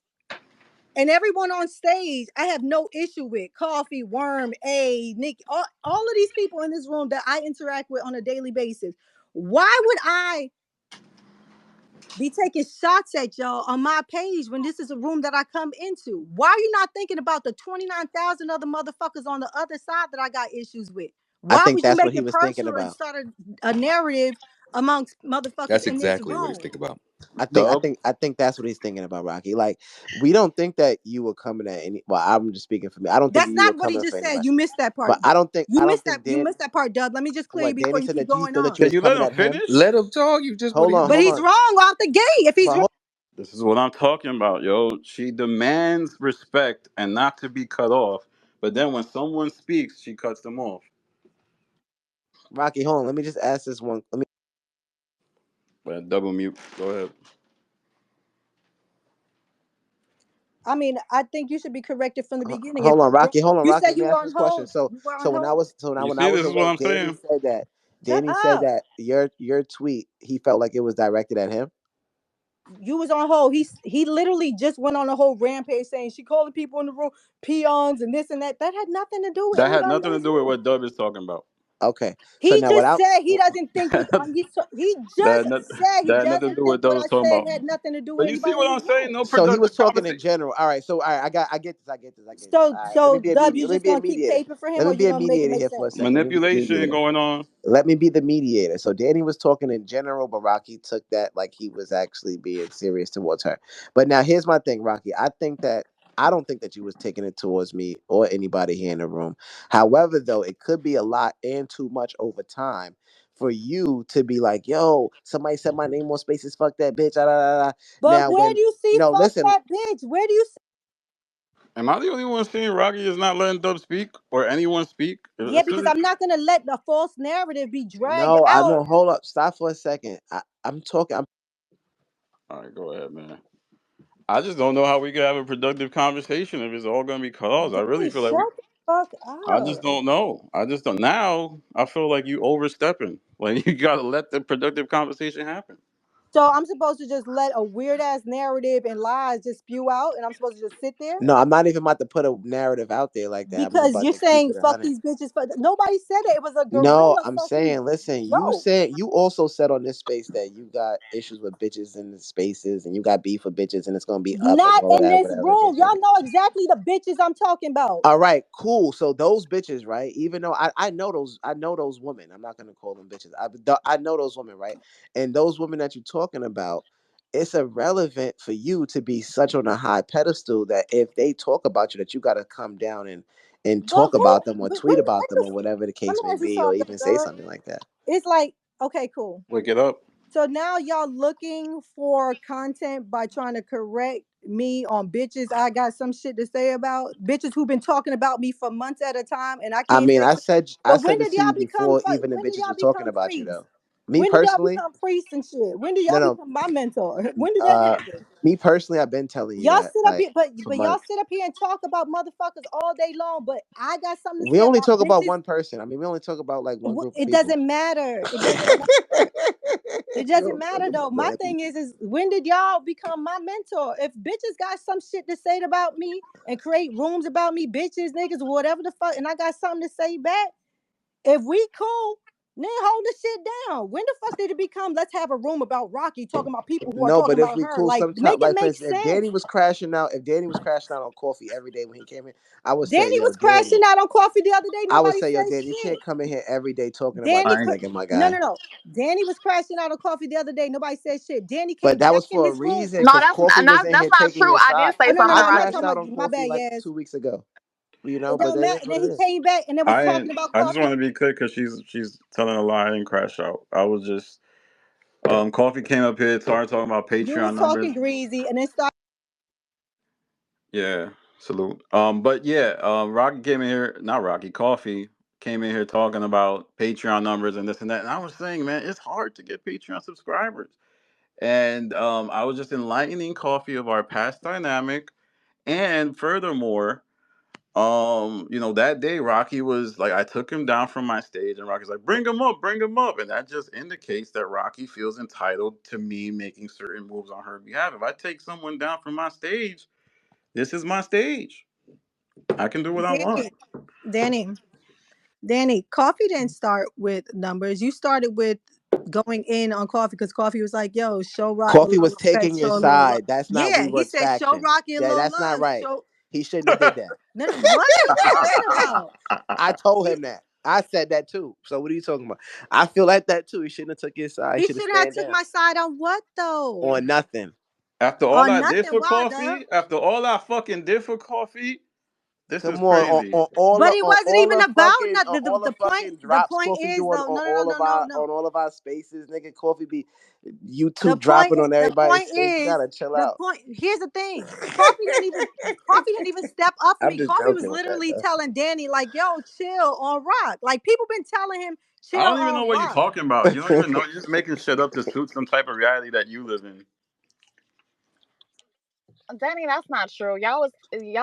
and everyone on stage, I have no issue with Coffee, Worm, A, Nick, all of these people in this room that I interact with on a daily basis. Why would I be taking shots at y'all on my page when this is a room that I come into? Why are you not thinking about the 29,000 other motherfuckers on the other side that I got issues with? I Why think would you that's what make he it was thinking personal and about. start a narrative amongst motherfuckers That's in this exactly what he's room? thinking about. Dub, I think that's what he's thinking about, Rocky. Like, we don't think that you were coming at any. Well, I'm just speaking for me. I don't think That's you were not what he coming for just said. anybody. You missed that But part, Dub. I You don't missed that. think You Dan. missed that part, Dub. Let me just clear you What before Danny you said keep that you going thought that on. you can was you let coming him at him. finish? Let him talk. You just what Hold he on, But hold he's on. wrong out the gate. If he's But wrong, hold, This is what I'm talking about, yo. She demands respect and not to be cut off. But then when someone speaks, she cuts them off. Rocky, hold on. Let me just ask this one. Let me But double mute. Go ahead. I mean, I think you should be corrected from the beginning. If hold on, he's Rocky. wrong, Hold on, you Rocky. said Let me you were ask on this question. hold. So You were on so hold. You when I see, was this is what away, I'm saying. Shut Danny said up. that your tweet he felt like it was directed at him. You was on hold. He literally just went on a whole rampage saying she calling people in the room peons and this and that. That had nothing to do with That had anybody in nothing to this do with room. what Dub is talking about. Okay. So He now what just I said he doesn't think we. He that just had not, said he that had nothing to doesn't do with think what Dub what was I talking said about. had nothing to do with But you see anybody what in I'm this saying? room. No so he was productive talking in conversation. general. All right. So all right, I get this. I get this. I get this. So All right. Let me so be a Dub, mediator. you Let me just be a gonna keep mediator. caping for him, Let or me you be a gonna make it mediator make here for a sense? second. Let me be the Manipulation mediator. going on. Let me be the mediator. So Danny was talking in general, but Rocky took that like he was actually being serious towards her. But now here's my thing, Rocky. I don't think that you was taking it towards me or anybody here in the room. However, though, it could be a lot and too much over time for you to be like, yo, somebody said my name on spaces, fuck that bitch. Ah, da, da, da. But Now where when do you see no, fuck listen, that bitch? Where do you see? Am I the only one seeing Rocky is not letting Dub speak or anyone speak? Yeah, It's because because I'm not gonna let the false narrative be dragged no, I out. know. Hold up, stop for a second. I'm talking. all right, go ahead, man. I just don't know how we could have a productive conversation if it's all gonna be calls. I really Danny, feel like we. shut the fuck I just up. don't know. I just don't. Now I feel like you overstepping. Like you gotta let the productive conversation happen. So I'm supposed to just let a weird ass narrative and lies just spew out, and I'm supposed to just sit there? No, I'm not even about to put a narrative out there like that. I'm just Because about you're to keep saying it fuck 100. these bitches. Nobody said it. It was a No, gorilla I'm fucking saying, listen, joke. you also said on this space that you got issues with bitches in the spaces and you got beef with bitches and it's gonna be up and Not all in that, this whatever the room. case may be. Y'all know exactly the bitches I'm talking about. All right, cool. So those bitches, right? Even though I know those women. I'm not gonna call them bitches. I know those women, right? And those women that you're talking about, it's irrelevant for you to be such on a high pedestal that if they talk about you, that you gotta come down and But talk who? about them or But tweet about them or whatever the let me case may ask you be, or something, even say Dub. something like that. It's like, okay, cool. Wake it up. So now y'all looking for content by trying to correct me on bitches I got some shit to say about. Bitches who been talking about me for months at a time and I I can't mean, say. I But said this to you before even the when did bitches y'all were talking become about you freaks? though. Me When did y'all personally, become priests and shit? When did no, y'all no. become my mentor? When did that happen? Me personally, I've been telling you Y'all that sit up like here, but for y'all months. sit up here and talk about motherfuckers all day long. But I got something to We say only about talk about bitches. one person. I mean, we only talk about like one group of It people. doesn't matter. It doesn't. It You doesn't don't talk matter though. about My mad thing people. is when did y'all become my mentor? If bitches got some shit to say about me and create rooms about me, bitches, niggas, whatever the fuck, and I got something to say back, if we cool, then hold the shit down. When the fuck did it become let's have a room about Rocky talking about people who are No, talking but if about we her? cool Like sometime, make it like for make instance, sense. if Danny was crashing out on coffee every day when he came in, I would say, Danny yo, was crashing Danny. out on coffee the other day. I would Nobody say, yo, said Danny, you shit. can't come in here every day talking about Danny this I could ain't. nigga, my no guy. no no. Danny was crashing out on coffee the other day. Nobody said shit. Danny But came that back was in for a this room. reason, No, because Coffee was in here that's not taking true. your I did side. Oh say no no something no! to I I'm not Rocky. crashed talking out about on my Coffee bad, like yes. 2 weeks ago, It but don't it matter. is And what then it he is. came back and they was I talking ain't. about I just want to coffee. be clear because she's telling a lie and crash out. I was just Coffee came up here, started talking about You was Patreon numbers. talking greasy and then started. Yeah, salute. But yeah, Rocky came in here, not Rocky, Coffee came in here talking about Patreon numbers and this and that. And I was saying, man, it's hard to get Patreon subscribers. And I was just enlightening Coffee of our past dynamic. And furthermore, that day Rocky was like, I took him down from my stage, and Rocky's like, bring him up. And that just indicates that Rocky feels entitled to me making certain moves on her behalf. If I take someone down from my stage, this is my stage. I can do what I want. Danny, Danny, Danny. Coffee didn't start with numbers. You started with going in on coffee because coffee was like, "Yo, show Rock a Coffee little was respect, taking your show him a little love." side. That's not Yeah, we he were said, "Show faction. Rocky a Yeah, little that's not love." right. Show. He shouldn't have did that. No, no, what are you talking about? I told He him that. I said that too. So what are you talking about? I feel like that too. He shouldn't have took his side. He he should have should have stand took down my side on what though? on nothing. After all On I did nothing. for Why, dog? Coffee, after all I fucking did for Coffee, this is Come on, crazy. But it on wasn't all even the about fucking nothing. the fucking The drops point Coffee is doing though. on No, no, no, no, no, no. all of our spaces, nigga. Coffee be The YouTube point. dropping on The everybody's point stage. You is. gotta chill The out. point. Here's the thing. Coffee didn't even. Coffee didn't even step up for I'm me. just Coffee was joking with that literally though. telling Danny like, "Yo, chill on Rock." Like people been telling him, I "Chill don't even know on what you're Rock." talking about. You don't even know. You're just making shit up to suit some type of reality that you live in. Danny, that's not true.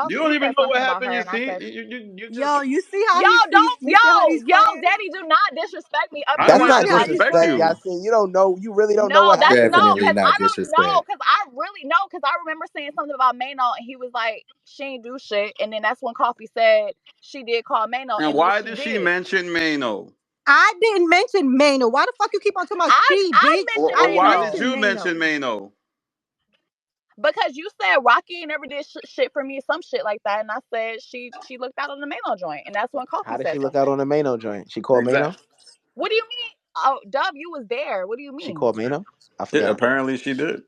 You don't He even said know what something about happened. her, You and I see, said, you just. Yo, you see how yo, he's don't, you see how he's playing it? Danny, do not disrespect me up I here don't That's want like to not See that. how Like he's disrespect disrespect, playing you. it? Yasin. You don't know. You really don't know no, what that's happened no, yesterday. Definitely cause not I don't know, disrespect. cause I really know, cause I remember saying something about Mano, and he was like, she ain't do shit, and then that's when Coffee said she did call Mano, And and then why she did she did. mention Mano? I didn't mention Mano. Why the fuck you keep on talking about she, I bitch? mentioned I Or didn't why did Mano mention you mention Mano. Mano? because you said Rocky never did shit for me, some shit like that, and I said she looked out on the Mano joint, and that's when How Coffee did she said look out something. on the Mano joint? She called Mano. Exactly. What do you mean? Oh, Dub, you was there. What do you She mean? called Mano. I Yeah, forgot. apparently she did.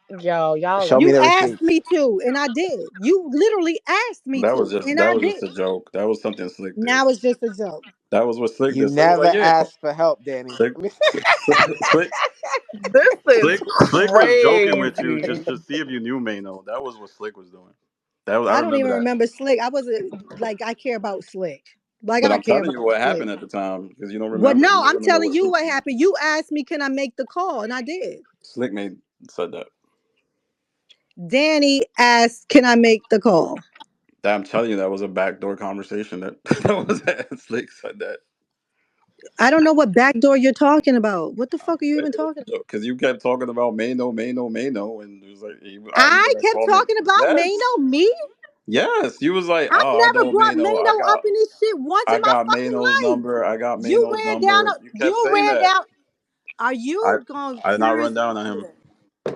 Yo, y'all Show me You the lame. asked receipt. me to, and I did. You literally asked me to, and That I was just did. a joke. That was something Slick did. Now it's just a joke. That was what Slick You did. Slick was never like, yeah, asked for help, Danny. Slick, Slick, This is Slick was joking with you crazy. just to see if you knew Mano. That was what Slick was doing. That was, I I don't remember even that. remember Slick. I wasn't like I care about Slick. Like But I I'm care telling you about what Slick. happened at the time because you don't Well, remember. no, You don't I'm remember telling what you Slick what said. happened. You asked me, can I make the call? And I did. Slick made said that. Danny asked, can I make the call? I'm telling you, that was a backdoor conversation. That was Slick said that. I don't know what backdoor you're talking about. What the fuck are you even talking about? Because you kept talking about Mano, and it was like you I gonna kept call me. talking about Yes, Mano, me? yes. You was like, I oh, I never know brought Mano. Mano up in this shit once in I my got Mano's fucking life. number. I got You Mano's ran down, number. You kept you saying ran that. down. Are I you going I did not run seriously? down on him.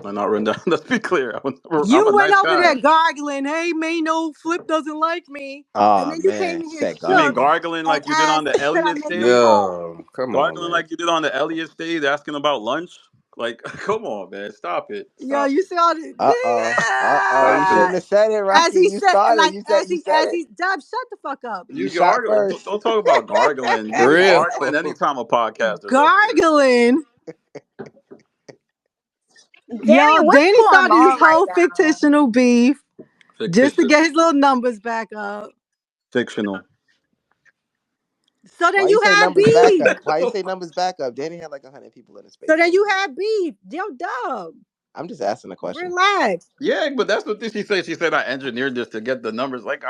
I not run down. Let's be clear. I'm a You went nice over guy. there gargling, hey, Mano, Flip doesn't like me. And Oh then you came man, in she here said You mean shook gargling. gargling and like you did on asked, the can I Elliott make the stage? call? Yo, come on, Gargling man. like you did on the Elliott stage, asking about lunch? Like, come on, man. Stop it. Yo, Stop you it. see all the You Stop it. shouldn't have said it, as Rocky. he You said, started. like You said you said as it. he Dub, shut the fuck up. You You shot gargle. first. Don't talk about gargling. For You real. gargling anytime a podcaster's up here. Gargling. Danny, Yo, what's Danny going started his on right whole now? fictional beef just to Fictitious. get his little numbers back up. Fictional. So then Why you you say have numbers back beef. up? Why you say numbers back up? Danny had like 100 people in the space. So then you have beef. Yo, dub. I'm just asking a question. Relax. Yeah, but that's what she said. She said I engineered this to get the numbers. Like,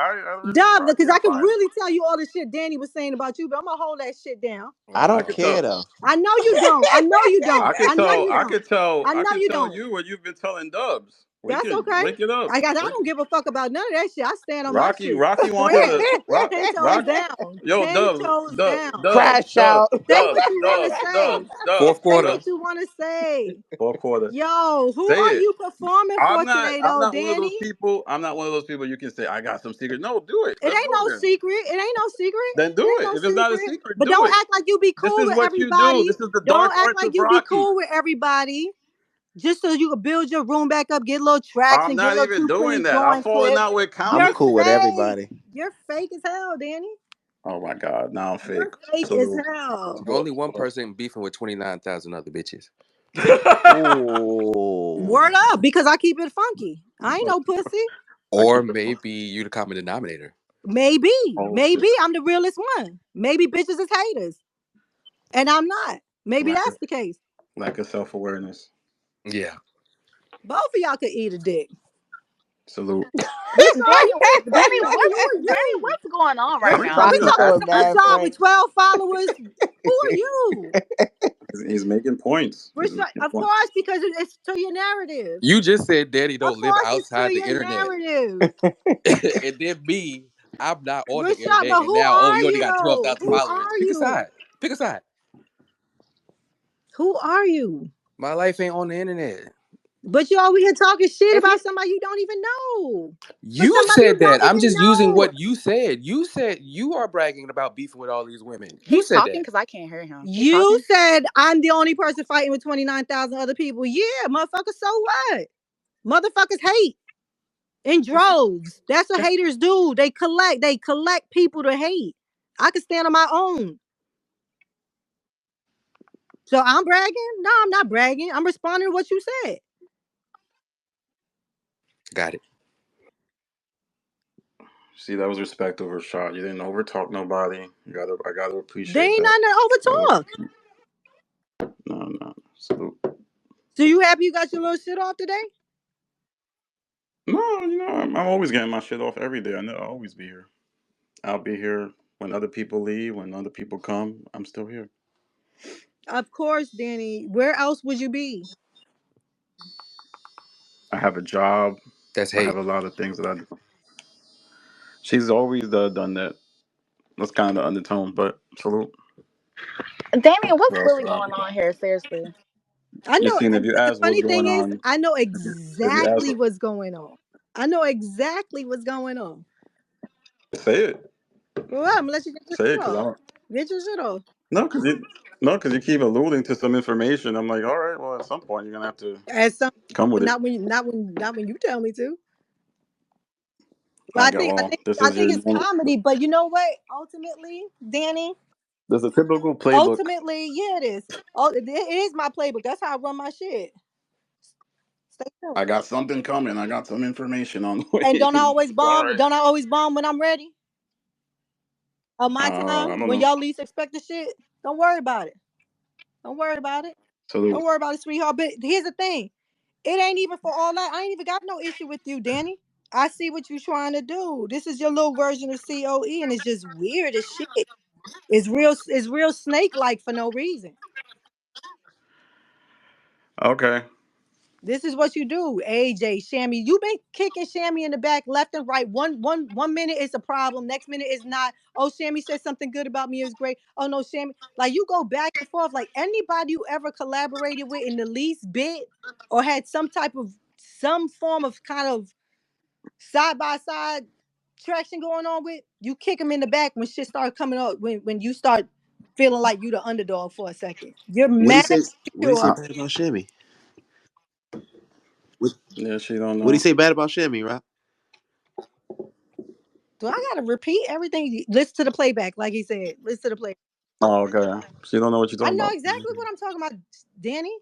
Dub, Rocky, because I I'm could fine. really tell you all the shit Danny was saying about you, but I'm gonna hold that shit down. I Oh I don't could Lord. care tell. though. I know you don't. I know you I don't. could I know tell. you I don't. could tell. I I know could you tell don't. you what you've been telling Dubs. That's okay. Link it up. I don't give a fuck about none of that shit. I stand on my Rocky. shit. Rocky wants you Square. to 10 toes Rock. down. Yo, 10 Dubs, toes Dubs, down. Dubs, Crash Dubs, out. Say Dubs, what you want Dubs, to say. Dubs, Dubs, Fourth Say quarter. what you want to say. Fourth quarter. Yo, who Say are it. you performing for I'm not. today, I'm though, not one of those Danny? people. I'm not one of those people. You can say I got some secret. No, do it. It Let's ain't go no then. secret. It ain't no secret. Then It do ain't it. no If it's not a secret. secret, But do don't it. act like you be This cool is with what you do. everybody. This is the Don't dark act arts like of you be Rocky. cool with everybody. Just so you can build your room back up, get a little tracks I'm and get a not little even two doing clean that. I'm joint falling clips. out with I'm You're countless. cool with fake. everybody. You're fake as hell, Danny. Oh my god, now I'm You're fake. fake as Salute. hell. Only one person beefing with 29,000 other bitches. Ooh. Word up, because I keep it funky. I ain't no pussy. I Or keep it fun. maybe you the common denominator. Maybe. Oh Maybe shit. I'm the realest one. Maybe bitches is haters. And I'm not. Maybe Lack that's of the case. self awareness. Yeah. Both of y'all could eat a dick. Salute. Danny, Danny, Who are you? what's going on What right How many are now? times we you Rocky's gonna talking ask throwing me to that? mad Rashad with Frank. 12 followers? Who are you? He's making points. He's Rashad, making of points. course, because it's to your narrative. You just said Daddy Of don't live course, it's to outside the your internet. narrative. And then me, I'm not on the Rashad, internet. but And who now, oh, are you only you got though? 12,000 Who followers. are Pick a you? side. Pick a side. Who are you? My life ain't on the internet. But you over here talking shit If you about somebody you don't even know. For you somebody you said that, don't I'm even just using know. what you said. You said you are bragging about beefing with all these women. You He's said talking that. because I can't hear him. He's You talking. said I'm the only person fighting with 29,000 other people. Yeah, motherfucker, so what? Motherfuckers hate in droves. That's what haters do. They collect people to hate. I can stand on my own. So I'm bragging? No, I'm not bragging. I'm responding to what you said. Got it. See, that was respect over shot. You didn't overtalk nobody. I gotta They appreciate ain't that. nothing to So overtalk. no. Salute. So you happy you got your little shit off today? No, I'm always getting my shit off every day. I'll always be here. I'll be here when other people leave, when other people come. I'm still here. Of course, Danny. Where else would you be? I have a job. That's I have hate. a lot of things that I do. She's always done that. That's kind of the undertone, but salute. Damien, what's What else really did I going do? on here? Seriously. I You know, seen if you but the ask what's funny going thing is, on, I know if you ask, exactly what's going on. I know exactly what's going on. say it, Well, I'm gonna let you get your say it, shit because I off. don't. Get your shit off. No, because you keep alluding to some information. I'm like, all right, well, at some point you're gonna have to As some, come with it. not when you tell me to. But I get well. This I is think your it's normal. comedy. But you know what? Ultimately, Danny. There's a typical playbook. Ultimately, yeah, it is. Oh, it is my playbook. That's how I run my shit. Stay tuned. I got something coming. I got some information on the way. And don't I always It's all bomb? right. Don't I always bomb when I'm ready? On my I time, don't when know. y'all least expect the shit. Don't worry about it. Don't worry about it. Salute. Don't worry about it, sweetheart. But here's the thing. It ain't even for all that. I ain't even got no issue with you, Danny. I see what you're trying to do. This is your little version of COE, and it's just weird as shit. It's real snake like for no reason. Okay. This is what you do, AJ Shammy. You've been kicking Shammy in the back left and right. One minute it's a problem, next minute it's not. Oh, Shammy said something good about me. It was great. Oh no, Shammy. Like you go back and forth. Like anybody you ever collaborated with in the least bit or had some form of kind of side by side traction going on with, you kick them in the back when shit starts coming up. When you start feeling like you the underdog for a second, you're What do you mad say? What do you say secure. Uh, bad about Shammy? What yeah, she don't What do you know. say bad about Shammy, Rock? Do I gotta repeat everything? Listen to the playback, like he said. Listen to the play. Oh, okay. She don't know what you're I talking know about. exactly what I'm talking about, Danny.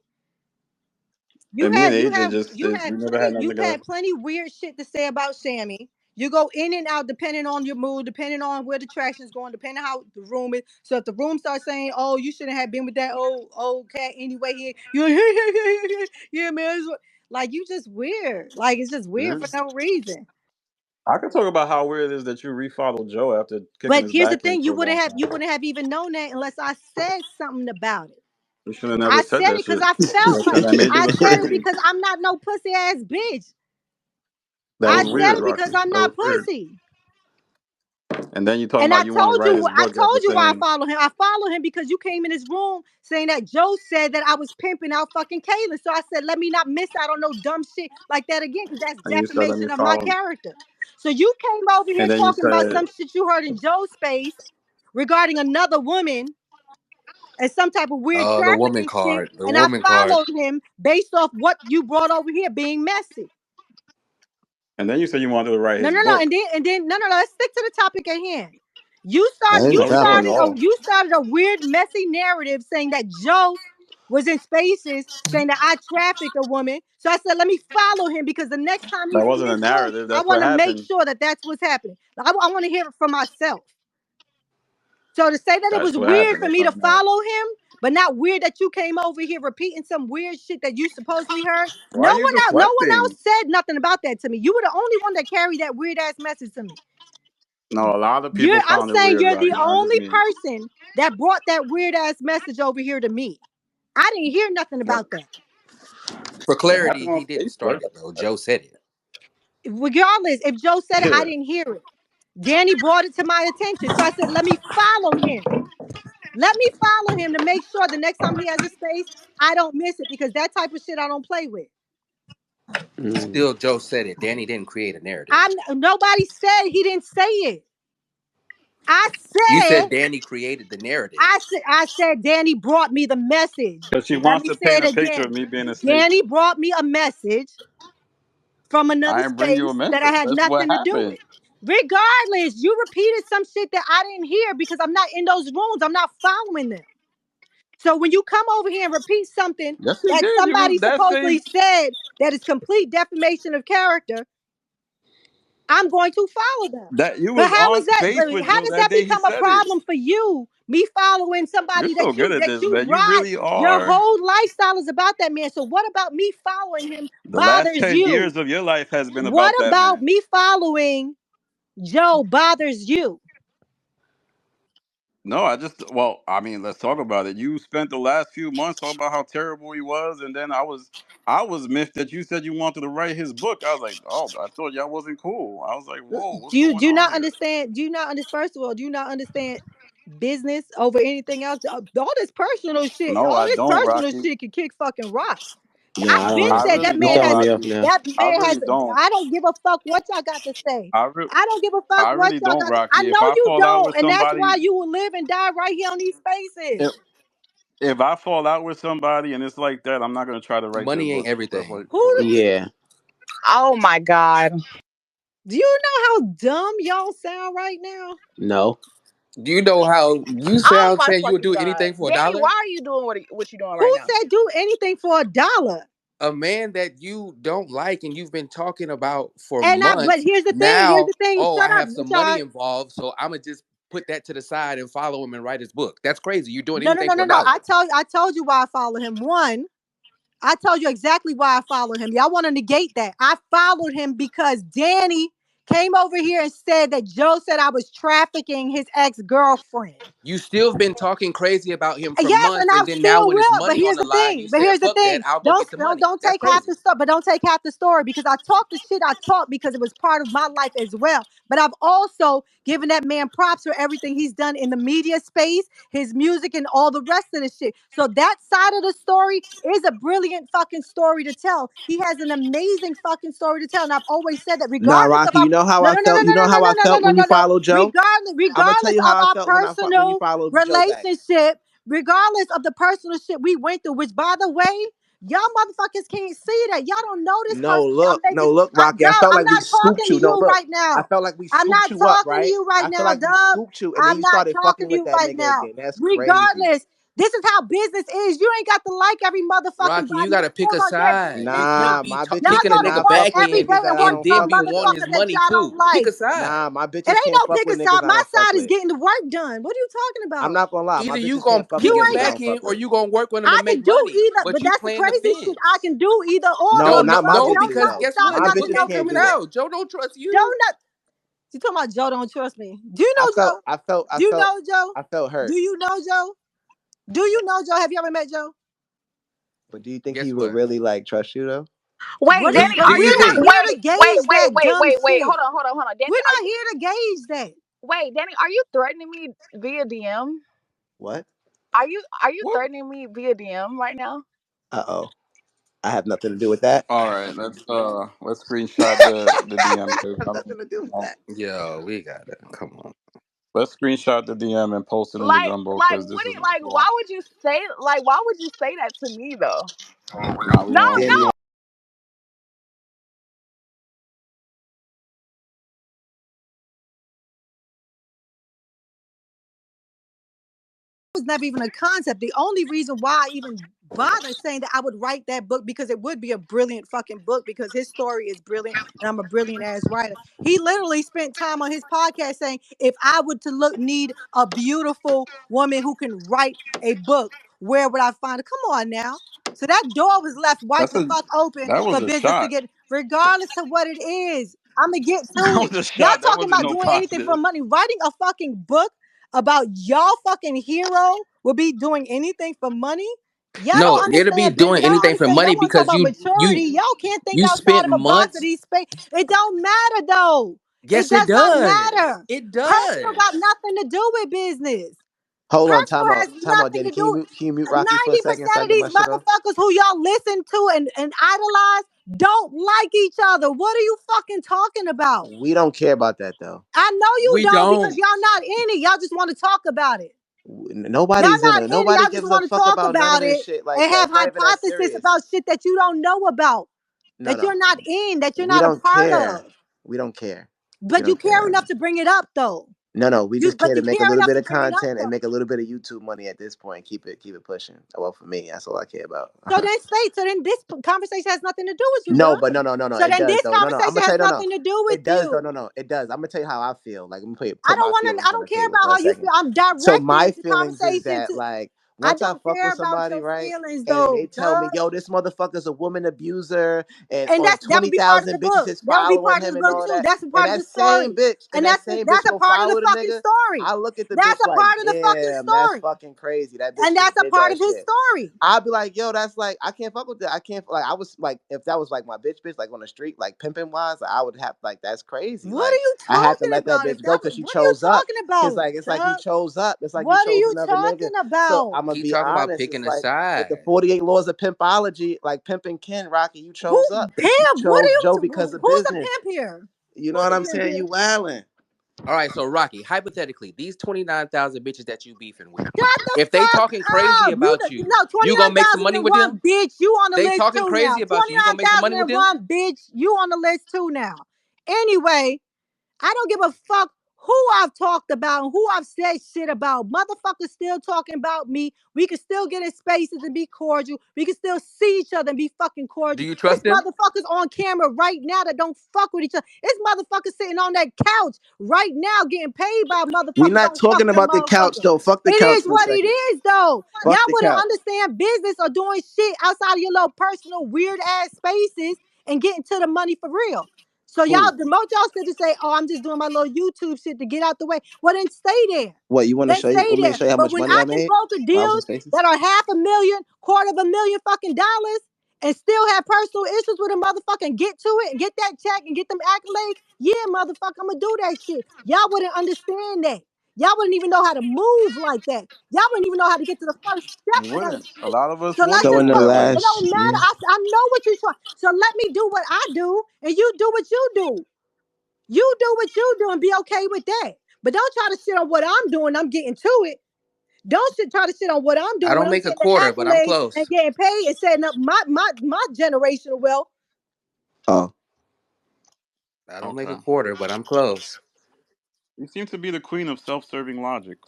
And me and AJ just You we never had nothing you've together. had plenty weird shit to say about Shammy. You go in and out depending on your mood, depending on where the traction is going, depending how the room is. So if the room starts saying, "Oh, you shouldn't have been with that old cat anyway," here you yeah, man, like you just weird. Like it's just weird Yeah. for no reason. I can talk about how weird it is that you refollowed Joe after kicking But his here's the back in thing: for a long time. you wouldn't have even known that unless I said something about it. You should have never I said said that it because shit. I felt like That made you I look said it crazy. because I'm not no pussy ass bitch. That I was said weird, it because Rocky. I'm That was not weird. pussy. And then you talking And I about you want to told write you, his I book after told you why I saying, follow him. I follow him because you came in his room saying that Joe said that I was pimping out fucking Kaylin. So I said, let me not miss out on no dumb shit like that again, because that's and you said, let me defamation of my follow him. character. So you came over here And then you talking about said, some shit you heard in Joe's space regarding another woman and some type of weird The woman trafficking shit, card. The and I woman card. followed him based off what you brought over here being messy. you wanted to write No, his no, no, book. and then no, no, no. Let's stick to the topic at hand. That is a No, we topic. going off. You started a weird, messy narrative saying that Joe was in spaces saying that I trafficked a woman. So I said, let me follow him because the next time That he's in wasn't a his room, narrative. I That's want what to make happened. sure that that's what's happening. I want to hear it for myself. So to say that it That's was what weird happened. for That's me not to a narrative. follow him, but not weird that you came over here repeating some weird shit that you supposedly heard. Why are you No one else deflecting? said nothing about that to me. You were the only one that carried that weird ass message to me. No, a lot of people I'm found it saying weird, you're the Rocky, not just only me. person that brought that weird ass message over here to me. I didn't hear nothing What? about that. For It clarity, happened on he didn't Facebook. start it though. Joe said it. Regardless, if Joe said it, I Yeah. didn't hear it. Danny brought it to my attention. So I said, let me follow him. Let me follow him to make sure the next time he has a space, I don't miss it because that type of shit I don't play with. Still, Joe said it. Danny didn't create a narrative. Nobody said he didn't say it. I You said said Danny created the narrative. I said Danny brought me the message. Because she Let wants me to say paint it a picture again. of me being a snitch. Danny brought me a message from another I didn't bring you a space that I message. had That's what nothing to do happened. with. Regardless, you repeated some shit that I didn't hear because I'm not in those rooms. I'm not following them. So when you come over here and repeat something Yes, you that did. You was somebody that supposedly same. said that is complete defamation of character, I'm going to follow them. That you But was on space with how Joe does that that day. He become a said it. problem for you? Me following You're somebody so good at that this, you man. You ride, really your are. whole lifestyle is about that man. So what about me following him The last bothers 10 years you? of your life has been What about that about man. me following Joe bothers you? No, I mean, let's talk about it. You spent the last few months talking about how terrible he was, and then I was miffed that you said you wanted to write his book. I was like, oh, I thought y'all wasn't cool. I was like, whoa, what's Do going you on not here? understand? Do you not understand? First of all, do you not understand business over anything else? No, All I this don't, personal Rocky. shit can kick fucking rocks. Nah, I I've been don't. I said really You don't, throwing me off Rocky. now. that I man has. really don't. I don't give a fuck what y'all got to say. I re- I don't give a fuck I what really y'all don't, got. I Rocky. If know I you fall out don't, with and that's why somebody, you will live and die right here on these spaces. if if I fall out with somebody and it's like that, I'm not gonna try to write their Money ain't book. That's everything. like for Who? real. Yeah. Oh my God. Do you know how dumb y'all sound right now? No. Do you know how you Oh sound my saying you would fucking do God. anything for a Danny, dollar? why are you doing what you doing right Who now? said do anything for $1? A man that you don't like and you've been talking about for But months. here's the thing. Here's Now, the thing. oh, Shut I up, have some y'all. money involved, so I'm gonna just put that to the side and follow him and write his book. That's crazy. You're doing No, no, anything no, for no, a no. dollar. I told you why I follow him. One, I told you exactly why I followed him. Y'all want to negate that. I followed him because Danny came over here and said that Joe said I was trafficking his ex-girlfriend. You still been talking crazy about him for Yes, and months, I and then now still when it's will. But money on here's the the line, you thing. saying fuck that, I'll go get the money. Don't That's take half crazy. the story. But don't take half the story because I talked the shit I talked because it was part of my life as well. But I've also given that man props for everything he's done in the media space, his music, and all the rest of the shit. So that side of the story is a brilliant fucking story to tell. He has an amazing fucking story to tell, and I've always said that Nah, regardless of Rocky. our You know how no I no no no felt. no You know no how no I no no felt no when no you no. followed Joe. I'm gonna tell Regardless you of how I our felt when you personal followed Joe back. relationship, regardless of the personal shit we went through, which by the way, y'all motherfuckers can't see that. Y'all don't know this No, person y'all look, making. no, look, Rocky. I Dub, felt I'm like we not talking scooped to you. No, you look. right I now. felt like we I'm scooped not you up, talking to right? you right I feel now, like we Dub. scooped you, and then I'm you not started fucking talking to with you that right nigga now. again. That's crazy. Regardless, This is how business is. You ain't got to like every motherfucking Rocky, you body. You gotta pick still a gonna get side. You paid. can't Nah, be my bitches kicking a Y'all go to cannot nigga work fuck back with every end day niggas and that I work and don't for a then fuck be with. wanting motherfucker his that money y'all too. don't Pick like. a side. Nah, my It bitches ain't can't no fuck pick a with niggas side. I My don't fuck side is with. getting the work done. What are you talking I'm about? not gonna lie, my Either you bitches gonna can't fuck You with kick his niggas ain't. I back don't end fuck or with. you gonna work with him to I make can do money. either, But but you that's the playing the crazy shit. I fence. can do either or. No, No, Don't no, not my trust. no, Don't bitches because trust. though. guess Stop. what? My The Not to book bitches know ain't can't coming do that. me. out. Joe don't trust you. Don't not. You talking about Joe? Don't trust me. Do you I know felt Joe? I felt I Do you felt know Joe? I felt Do hurt. you know Joe? Do you know Joe? Have you ever met Joe? But do you think he Guess would what? really like trust you though? Wait, Danny, Do are you you We're not think? here to wait, wait, gauge wait, that wait, dumb wait, wait. shit. Hold on. Danny, We're are not you here to gauge that. wait, Danny, are you threatening me via DM? What? Are you What? threatening me via DM right now? Uh-oh. I have nothing to do with that. All right, let's screenshot the DM because I have I nothing to do with don't. that. Yo, we got it. Come on. Let's screenshot the DM and post it in the Like, gumbo like, because what this do is you not like? cool. Why would you say that to me though? Nah, we No, won't. Danny, no. Was never even a concept. The only reason why I even bothered saying that I would write that book because it would be a brilliant fucking book because his story is brilliant and I'm a brilliant ass writer. He literally spent time on his podcast saying, if I would to need a beautiful woman who can write a book, where would I find it? Come on now. So that door was left wide That's the a fuck open that was for a business to shot. get, regardless of what it is. I'm gonna get That to it. was a Y'all shot. That talking wasn't about no doing anything for positive. money. Writing a fucking book about y'all fucking hero will be doing anything for money. Y'all No, don't it'll be understand business. doing Y'all don't anything for understand. Y'all money want to talk because about you maturity. Y'all can't think you outside spent of a box of months. these space. It don't matter though. It Yes, it does not does. matter. It Personal got does. nothing to do with business. hold on, Personal has time out, nothing Danny. to do. Can you mute Rocky for a 90% second so I of get these my shit off? motherfuckers who y'all listen to and idolize don't like each other. What are you fucking talking about? We don't care about that though. I know you We don't because don't. y'all not in it. Y'all just want to talk about it. Y'all Nobody's in not it. in it. Nobody Y'all just gives a want to fuck talk about none of about this it shit like and that. have It's not even that hypothesis serious. about shit that you don't know about, No, that no. you're not in, that you're We not a don't part care. of. We don't care. We But you don't care care about enough that. to bring it up though. No. We just But care to you make a care little enough bit to of bring it up content and though. make a little bit of YouTube money at this point. Keep it pushing. Well, for me, that's all I care about. So then this conversation has nothing to do with you, No, done. but no. So It then does this though. No. I'm conversation gonna tell has you no. nothing to do with It does though. you. No. It does. I'm gonna tell you how I feel. Like, let me I put don't my want to. feelings I on the don't care table about for a how you second. feel. I'm So directing my the feelings is conversation that to. like I once I don't fuck care with about somebody, your right, feelings and they though, tell me, duh. yo, this motherfucker's a woman abuser, and And on that would be part of the 20,000 bitches book. is That would be following part of him the and book all too. that, That's a and part of the story. And that same bitch that's a go part of follow the the fucking nigga. story. I look at the That's bitch a like, part of the fucking damn, that's story. fucking crazy. That bitch And just that's a did part that of his shit. story. I'd be like, yo, that's like, I can't fuck with that. I can't, like, I was like, if that was like my bitch, like on the street, like pimping wise, I would have, like, that's crazy. What are Like, you I had to talking let that about? If bitch go that because she what are you chose up. talking Cause about, like, it's like you duh? chose up. It's like you What are chose you another nigga. talking So about? I'm gonna Keep be talking about honest. picking It's a like with the side. 48 laws of pimpology, like pimping Ken, Rocky, you Who chose up. You pimp? What are chose you Joe because of who's the business. pimp here? You know Who's what the I'm pimp saying? here? You wildin'. All right, so Rocky, hypothetically, these 29,000 bitches that you beefing with, Shut the if they fuck talking crazy up. You about you, no you gonna make some money with 29,001, them? bitch. You on the They list talking too now. crazy about you. You gonna make some money with them? 29,001, bitch. You on the list too now. Anyway, I don't give a fuck who I've talked about and who I've said shit about. Motherfuckers still talking about me. We can still get in spaces and be cordial. We can still see each other and be fucking Do cordial. you It's trust them? motherfuckers on camera right now that don't fuck with each other. It's motherfuckers sitting on that couch right now getting paid by We motherfuckers not don't fuck talking with about the couch motherfuckers. though. Fuck the It couch is for a what it second. is though. Y'all Fuck the wouldn't couch. understand business or doing shit outside of your little personal weird ass spaces and getting to the money for real. So Who? y'all, the most y'all said to say, "Oh, I'm just doing my little YouTube shit to get out the way." Well, then stay there. What you want to Then show you? stay Want me to there. show you how But much when money I I can made broker while I was in deals spaces? that are $500,000, $250,000 fucking dollars, and still have personal issues with a motherfucker and get to it and get that check and get them accolades, yeah, motherfucker, I'm gonna do that shit. Y'all wouldn't understand that. Y'all wouldn't even know how to move like that. Y'all wouldn't even know how to get to the first step You of that wouldn't. A shit. lot of us So let's wouldn't So just in move the put, that way. it last don't matter. year, I know what you try. So let me do what I do and you do what you do. You do what you do and be okay with that. But don't try to shit on what I'm doing. I'm getting to it. Don't try to shit on what I'm I doing when don't I'm make a getting the quarter, but I'm accolades and close. getting paid and setting up my generational wealth. oh, I don't make a Okay. quarter, but I'm close. You seem to be the queen of self-serving logic.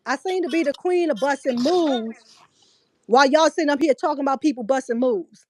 I seem to be the queen of busting moves while y'all sitting up here talking about people busting moves.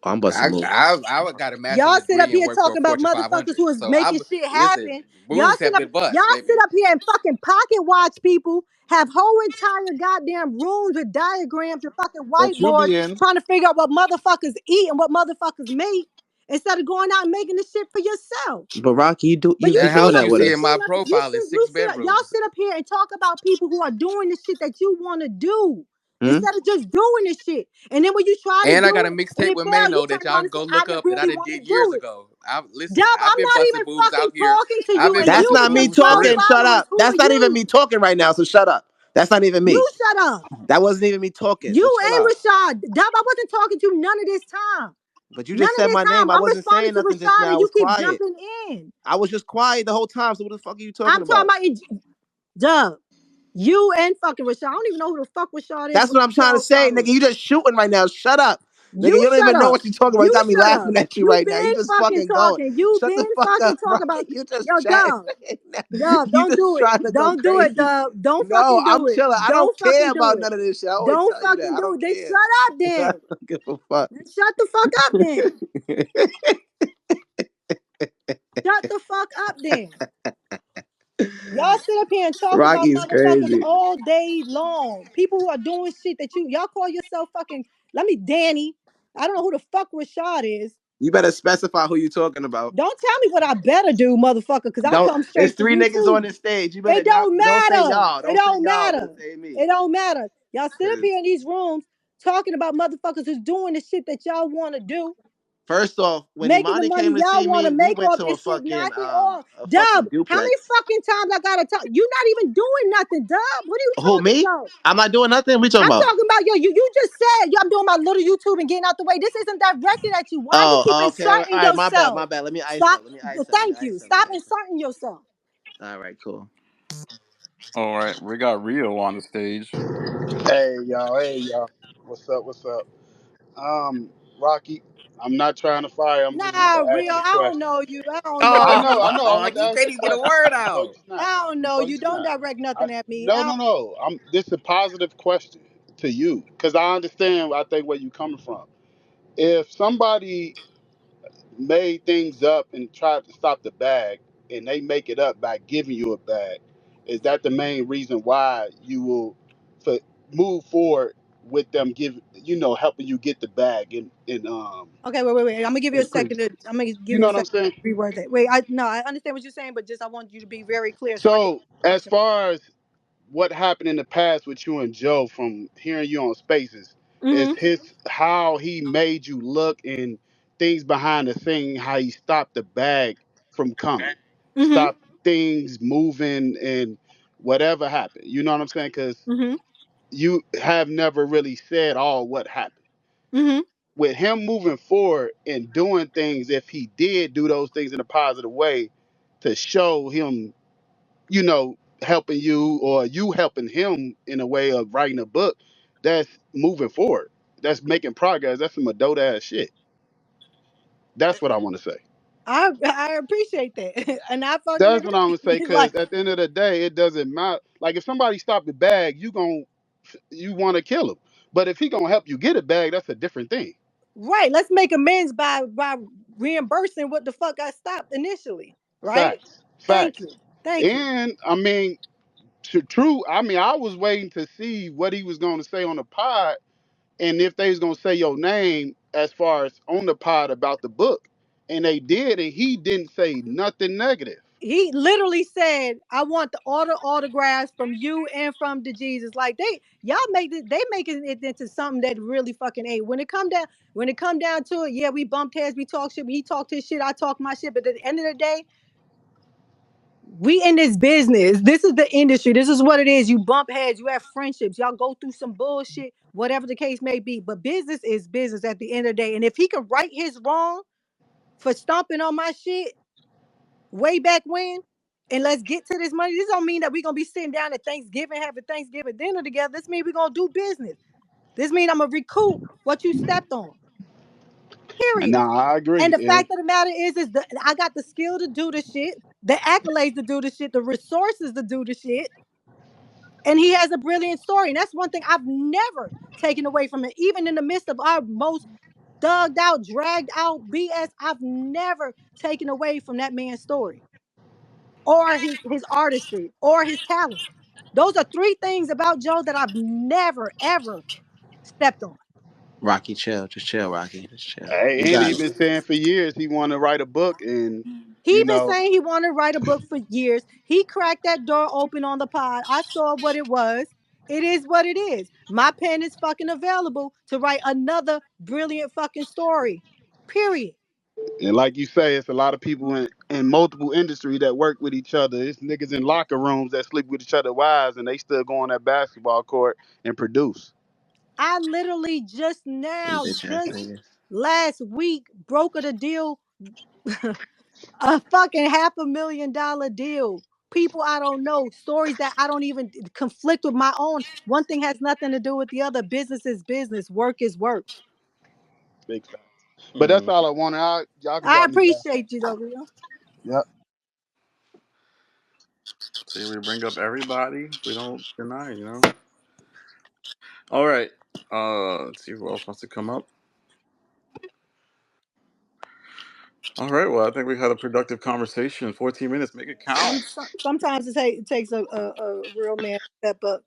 Oh, I'm busting I moves. I I got a Y'all master's sit up degree and here work for a talking about Fortune motherfuckers 500. who is So making I'm shit listen. happen. Y'all Moves sit have up, been bust, y'all sit baby. up here and fucking pocket watch people, have whole entire goddamn rooms with diagrams and fucking But you'll whiteboards be in. trying to figure out what motherfuckers eat and what motherfuckers make instead of going out and making this shit for yourself. But Rocky, But you you That sit doing house up, that you with see you in us. my sit up, you profile is sit, you 6 sit up, y'all bedrooms. sit up here and talk about people who are doing the shit that you want to do Hmm? instead of just doing this shit. And then when you try to And I got do a it and mixtape it with fails, you Mano turn that y'all around can and say, go I look didn't up that I really did want to years do it. ago. Listen, Dub, I've I'm been not busting even moves fucking out here. talking to I've you, been and That's you busting not me being moves for 12 talking. real. Shut followers. up. Who are That's not even you? me talking right now. So shut up. That's not even You me. shut up. That wasn't even me talking. You So chill and out. Rashad. Dub, I wasn't talking to you none of this time. But you None just of said this my time. name. I I'm wasn't responding saying to nothing just Rashad now. I and you was keep quiet. jumping in. I was just quiet the whole time. So what the fuck are you talking I'm talking about? about it. Dub. You and fucking Rashad. I don't even know who the fuck Rashad is That's with what the I'm trying to 12 say, nigga. followers. You just shooting right now. Shut up. Nigga, You you don't shut even know up. what you're talking about. You You got me shut laughing up. at you You right now. You been just fucking fucking going. talking. You Shut the been fuck fucking up, talking about. Rocky. You just Yo, chatting Dub. right now. Dub, You don't just do it. trying to go Don't do it, crazy. Dub. Don't No, fucking I'm do it. chilling. I don't Don't care fucking do about it. none of this shit. I always Don't tell you that. fucking I do don't it. Then care. shut up I then. don't give a fuck. Then shut the fuck up then. Shut the fuck up then. Y'all sit up here and talk about Rocky's motherfuckers crazy. all day long. People who are doing shit that y'all call yourself fucking, let me Danny. I don't know who the fuck Rashad is. You better specify who you talking about. Don't tell me what I better do, motherfucker, because I'll Don't. come It's straight for three you niggas on too. this stage. You better It not. don't Don't say matter. y'all. It Don't say don't y'all. Just matter. say me. It don't matter. Y'all sit up 'Cause here in these rooms talking about motherfuckers who's doing the shit that y'all want to do, first off, when making the Imani money came to y'all see want to me, we make went off to this shit. Knock it off. a fucking Dub, how many duplex. fucking times I gotta talk? You not even doing nothing, Dub. What are you Who talking me? about? I'm not doing nothing. We talking I'm about? talking about yo. You just said yo. I'm doing my little YouTube and getting out the way. This isn't directed at you. Why you keep Oh, okay. All inserting right, my bad, my yourself? bad. Let me ice Stop. up. Let me ice up. Let me Thank you. ice up. Let me Stop ice up. inserting yourself. All right, cool. All right, we got Rio on the stage. Hey y'all, hey y'all. What's up? What's up? Rocky, I'm not trying to fire. I'm just want Nah, to real. ask you a I don't question. know you. I don't know I Oh, you. know, I know. I want to you ask can't you a even get a question. word No, out. just not. I don't know No, you. just Don't not. direct I, nothing at me. no, no, no. This is a positive question to you because I understand. I think where you coming from. If somebody made things up and tried to stop the bag, and they make it up by giving you a bag, is that the main reason why you will for, move forward with them helping you get the bag Okay, wait. I'm gonna give you a increase? second. I'm gonna give You you know a what I'm second saying? to reword that. Wait, I understand what you're saying, but just I want you to be very clear so I can So as question. far as what happened in the past with you and Joe, from hearing you on Spaces, is Mm-hmm. his how he made you look and things behind the scene, how he stopped the bag from coming, Mm-hmm. stopped things moving, and whatever happened. You know what I'm saying? Because Mm-hmm. you have never really said all what happened. Mm-hmm. With him moving forward and doing things, if he did do those things in a positive way, to show him helping you or you helping him in a way of writing a book, that's moving forward. That's making progress. That's some adult ass shit. That's what I want to say. I appreciate that, and I fucking That's what I want to say. agree. Cause Like, at the end of the day, it doesn't matter. Like if somebody stopped the bag, you want to kill him. But if he gonna help you get a bag, that's a different thing. right? Let's make amends by reimbursing what the fuck I stopped initially. Right? Facts. Thank Facts. you. Thank you. And I mean, true. I mean, I was waiting to see what he was gonna say on the pod and if they was gonna say your name as far as on the pod about the book, and they did, and he didn't say nothing negative. He literally said, "I want all the autographs from you and from the Jesus." Like y'all make it, they making it into something that really fucking ain't. When it come down to it, yeah, we bumped heads, we talk shit. He talked his shit, I talk my shit. But at the end of the day, we in this business. This is the industry. This is what it is. You bump heads, you have friendships, y'all go through some bullshit, whatever the case may be. But business is business at the end of the day. And if he can right his wrong for stomping on my shit way back when, and let's get to this money. This don't mean that we're gonna be sitting down at Thanksgiving having Thanksgiving dinner together. This means we're gonna do business. This means I'm gonna recoup what you stepped on. And Period. now I And agree. the fact of the matter is I got the skill to do the shit, the accolades to do the shit, the resources to do the shit. And he has a brilliant story. And that's one thing I've never taken away from it. Even in the midst of our most thugged out, dragged out BS, I've never taken away from that man's story or his artistry or his talent. Those are three things about Joe that I've never, ever stepped on. Rocky, chill. Just chill, Rocky. Just chill. You Hey, and got he it. been saying for years he want to write a book, and He you been know, saying he wanted to write a book for years. He cracked that door open on the pod. I saw what it was. It is what it is. My pen is fucking available to write another brilliant fucking story. Period. and like you say, it's a lot of people in multiple industry that work with each other. It's niggas in locker rooms that sleep with each other wives, and they still go on that basketball court and produce. I literally just Them now, bitch ass just niggas. last week, brokered a deal, a fucking $500,000 deal. People I don't know, stories that I don't even conflict with my own. One thing has nothing to do with the other. Business is business. Work is work. Big facts. But that's Mm. all I wanted. Y'all can I drop me down. appreciate you, though, Rio. Yep. See, we bring up everybody. We don't deny, you know. All right. Let's see who else wants to come up. All right. Well, I think we had a productive conversation. 14 minutes. Make it count. Sometimes it takes a real man to step up.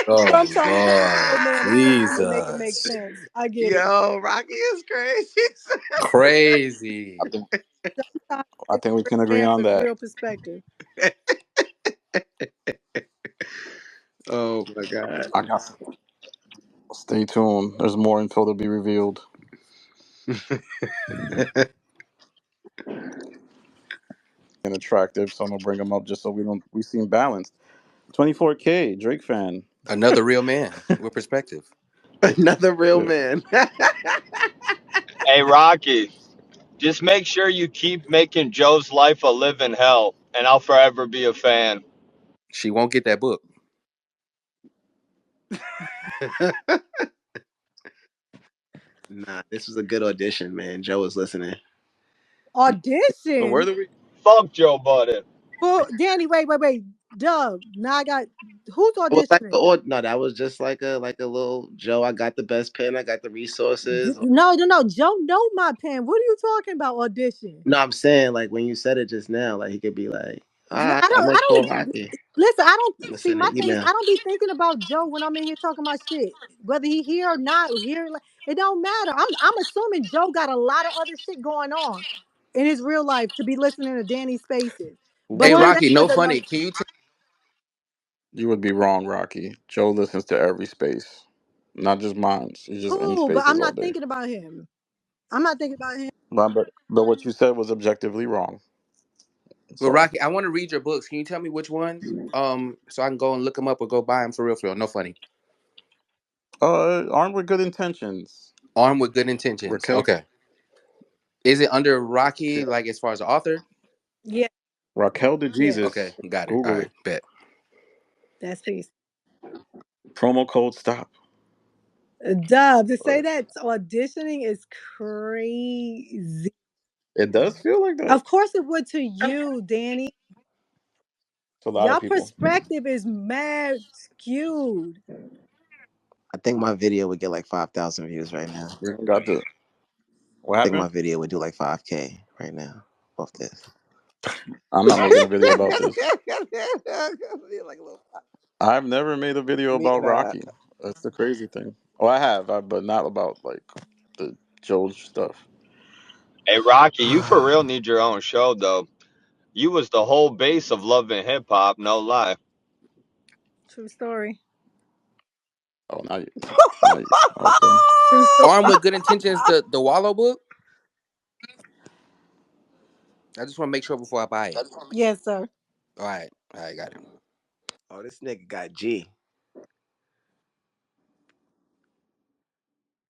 Oh Sometimes it takes a real Lord, man to step up and make it make Jesus, sense. I get it. Yo, Rocky is crazy. I crazy. think Sometimes I it takes think a we can real agree man on with that. real perspective. Oh my god. I got. Stay tuned. There's more info to be revealed. And attractive, so I'm gonna bring them up just so we seem balanced. 24K Drake fan. Another real man with perspective. Another real Yeah. man. Hey, Rocky, just make sure you keep making Joe's life a living hell, and I'll forever be a fan. She won't get that book. Nah, this was a good audition, man. Joe was listening. So where Audition. do we? Fuck Joe Budden. Well, Danny, wait. Doug. Now I got who's It was like auditioning? no, that was just like a little Joe. I got the best pen. I got the resources. No. Joe know my pen. What are you talking about? Audition. No, I'm saying like when you said it just now, like he could be like, all No, right, I I'm don't. gonna I call don't Rocky. listen. I don't I'm gonna see. send My an thing is, email. I don't be thinking about Joe when I'm in here talking my shit. Whether he here or not here, like, it don't matter. I'm assuming Joe got a lot of other shit going on in his real life to be listening to Danny's spaces. But Hey, the What? fact Rocky, of no the funny. Can you You would be wrong, Rocky. Joe listens to every space, not just mine. He's just in cool, but I'm spaces all not day. thinking about him. I'm not thinking about him. But what you said was objectively wrong. That's Well, all. Rocky, I want to read your books. Can you tell me which ones? So I can go and look them up or go buy them for real, for real. No funny. Armed with good intentions. Armed with Good Intentions. Raquel. Okay. Is it under Rocky, Yeah. like as far as the author? Yeah, Raquel de yeah, Okay, Jesus. got it. All Google right, it. bet. that's peace. Promo code stop. Dub, to say that auditioning is crazy. It does feel like that Of course it would to you, Danny. to a lot of Your people. perspective is mad skewed. I think my video would get like 5,000 views right now. We don't got the. What I think my happened? video would do like 5K right now off this. I'm not making a video about this. Like a little- I've never made a video Me, about nah. Rocky. That's the crazy thing. Oh, I have, but not about like the Joe stuff. Hey, Rocky, you for real need your own show, though. You was the whole base of love and hip hop, no lie. True story. Oh, now you. Okay. True story. Armed with Good Intentions, the Wallow book. I just want to make sure before I buy it. Yes, sir. All right, got it. Oh, this nigga got G.